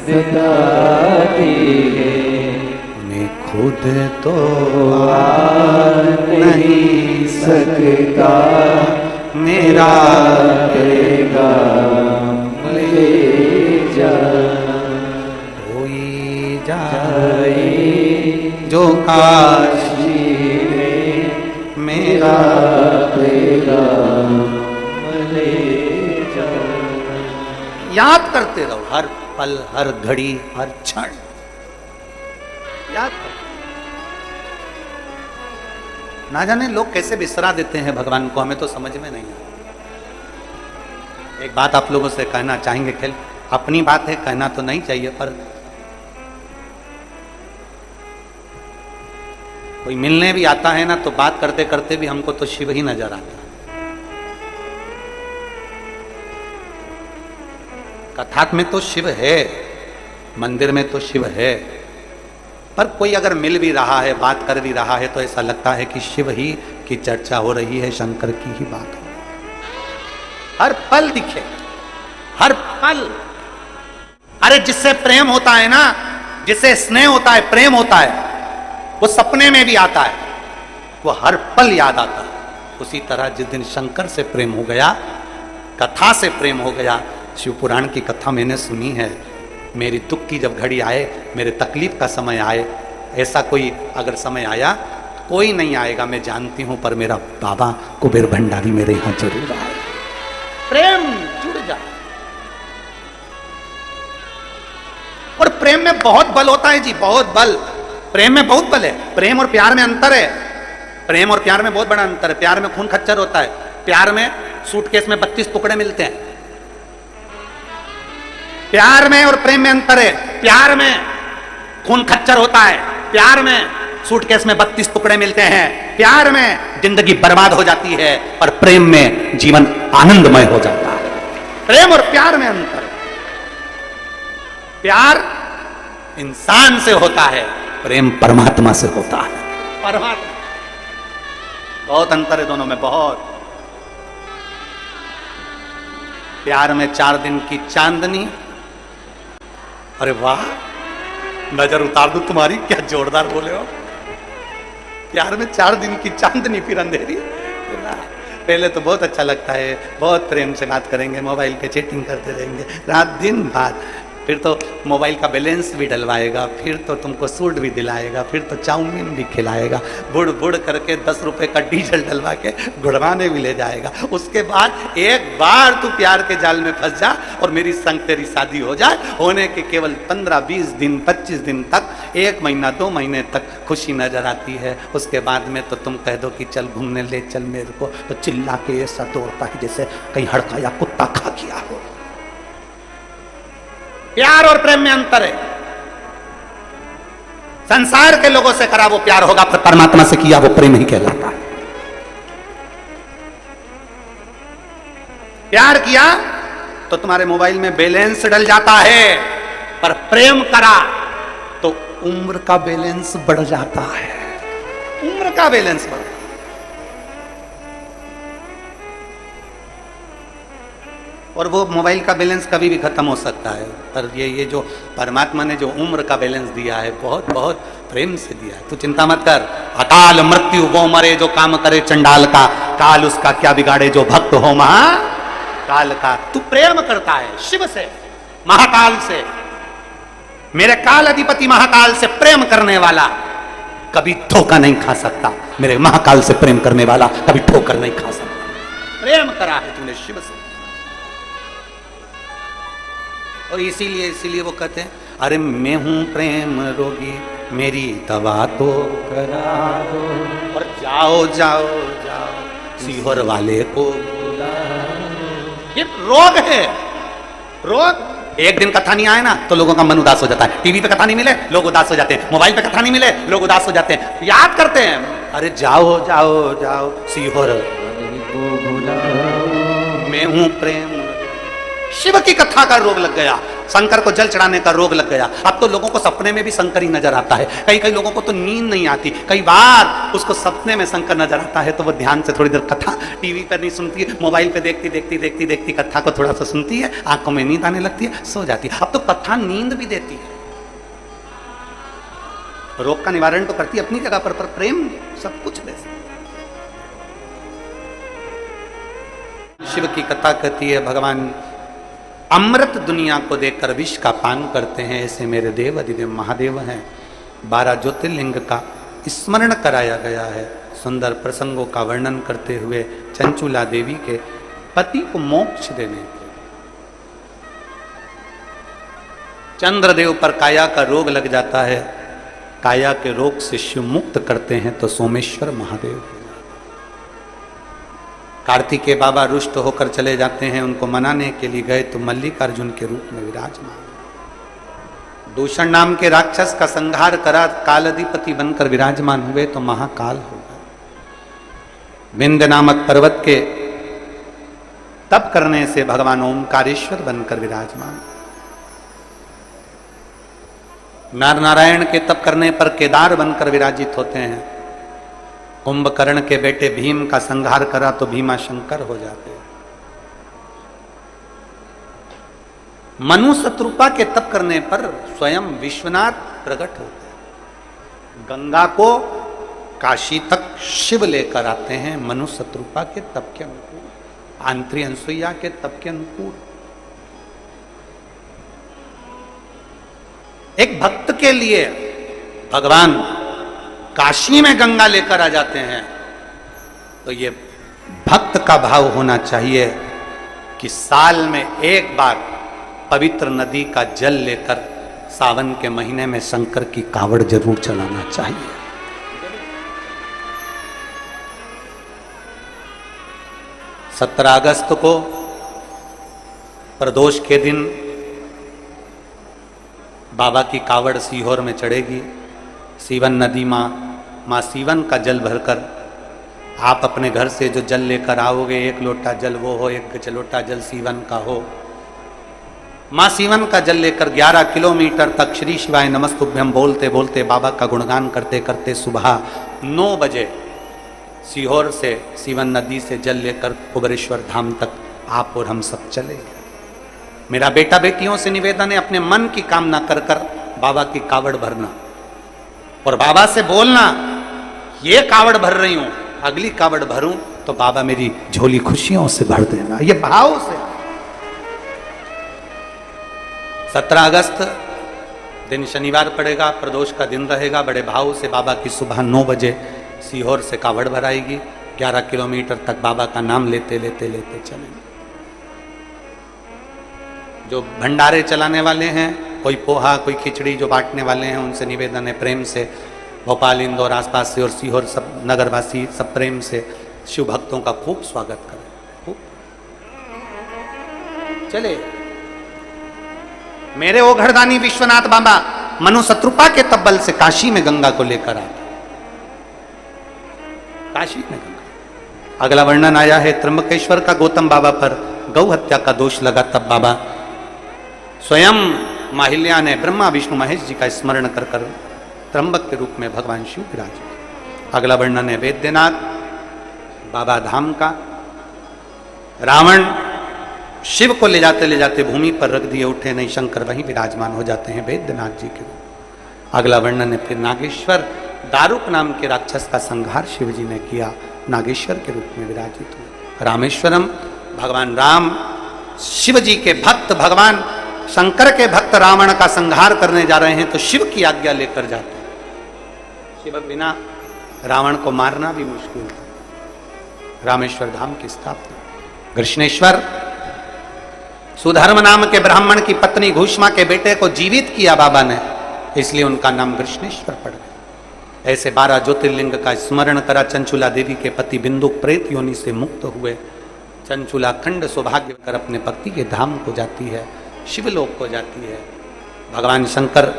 सताती है। उन्हें खुद तो नहीं सकता मेरा करेगा ले जाना। कोई जाए जाए जो काश में मेरा करेगा ले जाना। याद करते रहो हर पल, हर घड़ी, हर क्षण याद करो। ना जाने लोग कैसे बिसरा देते हैं भगवान को, हमें तो समझ में नहीं आता। एक बात आप लोगों से कहना चाहेंगे, खेल अपनी बात है, कहना तो नहीं चाहिए, पर कोई मिलने भी आता है ना तो बात करते करते भी हमको तो शिव ही नजर आता है। कथा में तो शिव है, मंदिर में तो शिव है, पर कोई अगर मिल भी रहा है, बात कर भी रहा है, तो ऐसा लगता है कि शिव ही की चर्चा हो रही है, शंकर की ही बात हो रही है। हर पल दिखे, हर पल। अरे जिससे प्रेम होता है ना, जिससे स्नेह होता है, प्रेम होता है, वो सपने में भी आता है, वो हर पल याद आता है। उसी तरह जिस दिन शंकर से प्रेम हो गया, कथा से प्रेम हो गया, शिव पुराण की कथा मैंने सुनी है, मेरी दुख की जब घड़ी आए, मेरे तकलीफ का समय आए, ऐसा कोई अगर समय आया, कोई नहीं आएगा मैं जानती हूं, पर मेरा बाबा कुबेर भंडारी मेरे यहां जरूर आए। प्रेम जुड़ जाए। और प्रेम में बहुत बल होता है जी, बहुत बल। प्रेम में बहुत बल है। प्रेम और प्यार में अंतर है। प्रेम और प्यार में बहुत बड़ा अंतर है। प्यार में खून खच्चर होता है। प्यार में सूटकेस में 32 टुकड़े मिलते हैं। प्यार में और प्रेम में अंतर है। प्यार में खून खच्चर होता है, प्यार में सूटकेस में 32 टुकड़े मिलते हैं। प्यार में जिंदगी बर्बाद हो जाती है, और प्रेम में जीवन आनंदमय हो जाता है। प्रेम और प्यार में अंतर। प्यार इंसान से होता है, प्रेम परमात्मा से होता है। परमात्मा, बहुत अंतर है दोनों में, बहुत। प्यार में 4 दिन की चांदनी, अरे वाह, नजर उतार दूं तुम्हारी, क्या जोरदार बोले हो। प्यार में 4 दिन की चांदनी, फिर अंधेरी। पहले तो बहुत अच्छा लगता है, बहुत प्रेम से बात करेंगे, मोबाइल पे चैटिंग करते रहेंगे रात दिन बाद, फिर तो मोबाइल का बैलेंस भी डलवाएगा, फिर तो तुमको सूट भी दिलाएगा, फिर तो चाउमीन भी खिलाएगा, बुड़ बुड़ करके 10 रुपए का डीजल डलवा के गुड़वाने भी ले जाएगा। उसके बाद एक बार तू प्यार के जाल में फंस जा और मेरी संग तेरी शादी हो जाए, होने के केवल 15-20 दिन 25 दिन तक, 1 महीना 2 महीने तक खुशी नजर आती है। उसके बाद में तो तुम कह दो कि चल घूमने ले चल मेरे को, तो चिल्ला के ऐसा दौड़ता है जैसे कहीं हड़का या कुत्ता खा गया हो। प्यार और प्रेम में अंतर है। संसार के लोगों से करा वो प्यार होगा, पर परमात्मा से किया वो प्रेम ही कहलाता है। प्यार किया तो तुम्हारे मोबाइल में बैलेंस डल जाता है, पर प्रेम करा तो उम्र का बैलेंस बढ़ जाता है। उम्र का बैलेंस बढ़, और वो मोबाइल का बैलेंस कभी भी खत्म हो सकता है, पर ये जो परमात्मा ने जो उम्र का बैलेंस दिया है, बहुत बहुत प्रेम से दिया है। तू चिंता मत कर। अकाल मृत्यु वो मरे जो काम करे चंडाल का, काल उसका क्या बिगाड़े जो भक्त हो महाकाल का। तू प्रेम करता है शिव से, महाकाल से, मेरे काल अधिपति महाकाल से प्रेम करने वाला कभी धोखा नहीं खा सकता। मेरे महाकाल से प्रेम करने वाला कभी ठोकर नहीं खा सकता। प्रेम करा है तूने शिव से। और इसीलिए वो कहते हैं, अरे मैं हूं प्रेम रोगी, मेरी दवा तो करा दो, और जाओ जाओ जाओ सीहोर वाले को बुला। ये रोग है, रोग। एक दिन कथा नहीं आए ना तो लोगों का मन उदास हो जाता है। टीवी पे कथा नहीं मिले लोग उदास हो जाते हैं, मोबाइल पे कथा नहीं मिले लोग उदास हो जाते हैं। याद करते हैं, अरे जाओ जाओ जाओ सीहोर को बुला, मैं हूं प्रेम। शिव की कथा का रोग लग गया, शंकर को जल चढ़ाने का रोग लग गया। अब तो लोगों को सपने में भी शंकर ही नजर आता है। कई लोगों को तो नींद नहीं आती, कई बार उसको सपने में शंकर नजर आता है, तो वो ध्यान से थोड़ी देर कथा टीवी पर नहीं सुनती है, मोबाइल पे देखती कथा को थोड़ा सा सुनती है, आंखों में नींद आने लगती है, सो जाती है। अब तो कथा नींद भी देती है। रोग का निवारण तो करती है अपनी जगह पर प्रेम सब कुछ दे सकती। शिव की कथा कहती है भगवान अमृत दुनिया को देखकर विष का पान करते हैं, ऐसे मेरे देव अधिदेव महादेव हैं। 12 ज्योतिर्लिंग का स्मरण कराया गया है। सुंदर प्रसंगों का वर्णन करते हुए चंचुला देवी के पति को मोक्ष देने के चंद्रदेव पर काया का रोग लग जाता है, काया के रोग से शिव मुक्त करते हैं तो सोमेश्वर महादेव। कार्तिकेय बाबा रुष्ट होकर चले जाते हैं, उनको मनाने के लिए गए तो मल्लिकार्जुन के रूप में विराजमान। दूषण नाम के राक्षस का संहार करा, कालाधिपति बनकर विराजमान हुए तो महाकाल हो गए। विंध्य नामक पर्वत के तप करने से भगवान ओमकारेश्वर बनकर विराजमान। नर नारायण के तप करने पर केदार बनकर विराजित होते हैं। कुंभकर्ण के बेटे भीम का संहार करा तो भीमा शंकर हो जाते हैं। मनु शत्रुपा के तप करने पर स्वयं विश्वनाथ प्रकट होते हैं। गंगा को काशी तक शिव लेकर आते हैं मनु शत्रुपा के तप के अनुकूल, आंत्री अनसुईया के तप के अनुकूल। एक भक्त के लिए भगवान काशी में गंगा लेकर आ जाते हैं तो ये भक्त का भाव होना चाहिए कि साल में एक बार पवित्र नदी का जल लेकर सावन के महीने में शंकर की कावड़ जरूर चलाना चाहिए। 17 अगस्त को प्रदोष के दिन बाबा की कावड़ सीहोर में चढ़ेगी। सीवन नदी माँ सीवन का जल भरकर आप अपने घर से जो जल लेकर आओगे, 1 लोटा जल वो हो, 1 लोटा जल सीवन का हो। माँ सीवन का जल लेकर 11 किलोमीटर तक श्री शिवाय नमस्तुभ्यम बोलते बोलते बाबा का गुणगान करते करते सुबह 9 बजे सीहोर से सीवन नदी से जल लेकर कुबेरेश्वर धाम तक आप और हम सब चले। मेरा बेटा बेटियों से निवेदन है, अपने मन की कामना कर कर बाबा की कावड़ भरना और बाबा से बोलना ये कावड़ भर रही हूं, अगली कावड़ भरूं तो बाबा मेरी झोली खुशियों से भर देना, ये भाव से। 17 अगस्त दिन शनिवार पड़ेगा, प्रदोष का दिन रहेगा। बड़े भाव से बाबा की सुबह 9 बजे सीहोर से कावड़ भराएगी। 11 किलोमीटर तक बाबा का नाम लेते लेते लेते चलेंगे। जो भंडारे चलाने वाले हैं, कोई पोहा कोई खिचड़ी जो बांटने वाले हैं, उनसे निवेदन है प्रेम से भोपाल इंदौर आसपास से और सीहोर सब नगरवासी सब प्रेम से शिव भक्तों का खूब स्वागत करें। खूब चले। मेरे ओ घरदानी विश्वनाथ बाबा मनु शत्रुपा के तब्बल से काशी में गंगा को लेकर आए। काशी में गंगा। अगला वर्णन आया है त्र्यंबकेश्वर का। गौतम बाबा पर गौ हत्या का दोष लगा, तब बाबा स्वयं माहिल्या ने ब्रह्मा विष्णु महेश जी का स्मरण कर कर त्र्यंबक के रूप में भगवान शिव विराजे। अगला वर्णन है वैद्यनाथ बाबा धाम का। रावण शिव को ले जाते भूमि पर रख दिए, उठे नहीं, शंकर वहीं विराजमान हो जाते हैं वैद्यनाथ जी के रूप। अगला वर्णन है फिर नागेश्वर। दारुक नाम के राक्षस का संहार शिव जी ने किया, नागेश्वर के रूप में विराजित हुए। रामेश्वरम भगवान राम शिव जी के भक्त, भगवान शंकर के भक्त रावण का संहार करने जा रहे हैं तो शिव की आज्ञा लेकर जाते हैं। शिव बिना रावण को मारना भी मुश्किल था। रामेश्वर धाम की स्थापना। कृष्णेश्वर सुधर्म नाम के ब्राह्मण की पत्नी घूष्मा के बेटे को जीवित किया बाबा ने, इसलिए उनका नाम कृष्णेश्वर पड़ गया। ऐसे 12 ज्योतिर्लिंग का स्मरण करा। चंचुला देवी के पति बिंदुक प्रेत योनि से मुक्त हुए। चंचुला खंड सौभाग्य कर अपने भक्ति के धाम को जाती है, शिवलोक को जाती है। भगवान शंकर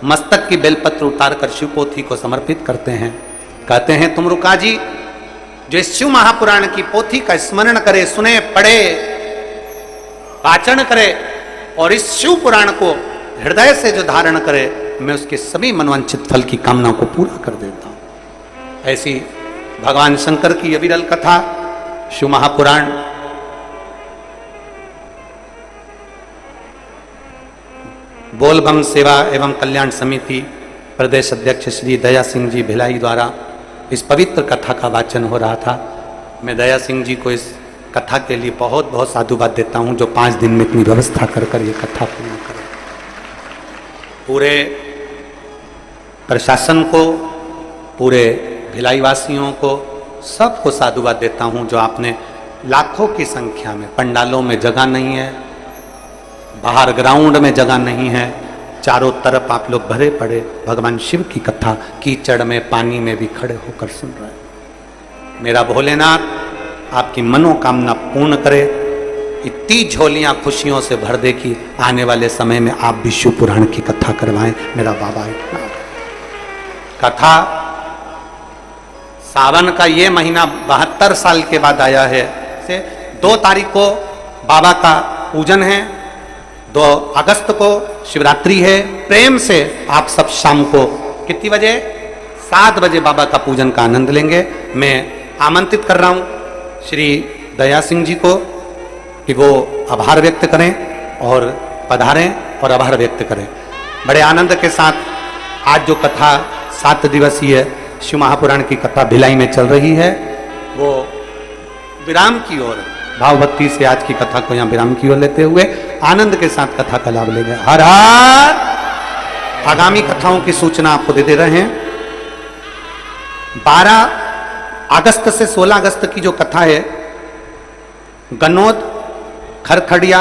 मस्तक की बेलपत्र उतार कर शिवपोथी को समर्पित करते हैं। कहते हैं तुम रुका जी, जो इस शिव महापुराण की पोथी का स्मरण करे, सुने, पढ़े, वाचन करे और इस शिव पुराण को हृदय से जो धारण करे, मैं उसके सभी मनवांछित फल की कामना को पूरा कर देता हूं। ऐसी भगवान शंकर की अविरल कथा शिव महापुराण। बोलबम सेवा एवं कल्याण समिति प्रदेश अध्यक्ष श्री दया सिंह जी भिलाई द्वारा इस पवित्र कथा का वाचन हो रहा था। मैं दया सिंह जी को इस कथा के लिए बहुत बहुत साधुवाद देता हूं, जो 5 दिन में इतनी व्यवस्था कर कर ये कथा पूर्ण करें। पूरे प्रशासन को, पूरे भिलाई वासियों को, सबको साधुवाद देता हूं, जो आपने लाखों की संख्या में, पंडालों में जगह नहीं है, बाहर ग्राउंड में जगह नहीं है, चारों तरफ आप लोग भरे पड़े भगवान शिव की कथा कीचड़ में, पानी में भी खड़े होकर सुन रहे हैं। मेरा भोलेनाथ आपकी मनोकामना पूर्ण करे, इतनी झोलियां खुशियों से भर दे कि आने वाले समय में आप भी शिव पुराण की कथा करवाएं। मेरा बाबा इतना कथा सावन का ये महीना 72 साल के बाद आया है। से 2 तारीख को बाबा का पूजन है, 2 अगस्त को शिवरात्रि है। प्रेम से आप सब शाम को कितनी बजे? 7 बजे बाबा का पूजन का आनंद लेंगे। मैं आमंत्रित कर रहा हूं श्री दया सिंह जी को कि वो आभार व्यक्त करें और पधारें और आभार व्यक्त करें। बड़े आनंद के साथ आज जो कथा 7 दिवसीय शिव महापुराण की कथा भिलाई में चल रही है, वो विराम की ओर, भाव भक्ति से आज की कथा को यहाँ विराम की ओर लेते हुए आनंद के साथ कथा का लाभ लेंगे। हर हर। आगामी कथाओं की सूचना आपको दे रहे हैं। 12 अगस्त से 16 अगस्त की जो कथा है, गन्नौद, खरखड़िया,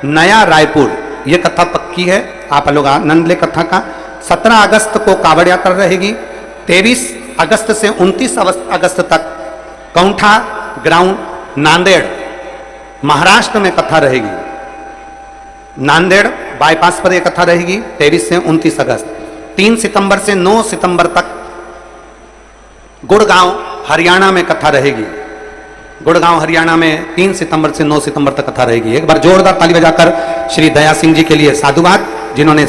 नया रायपुर, ये कथा पक्की है, आप लोग आनंद ले कथा का। 17 अगस्त को कावड़ यात्रा रहेगी। 23 अगस्त से 29 अगस्त तक कौंठा ग्राउंड नांदेड़ महाराष्ट्र में कथा रहेगी। नांदेड़ बाईपास पर यह कथा रहेगी 23 से 29 अगस्त। 3 सितंबर से 9 सितंबर तक गुड़गांव हरियाणा में कथा रहेगी। गुड़गांव हरियाणा में 3 सितंबर से 9 सितंबर तक कथा रहेगी। एक बार जोरदार ताली बजाकर श्री दया सिंह जी के लिए साधुवाद, जिन्होंने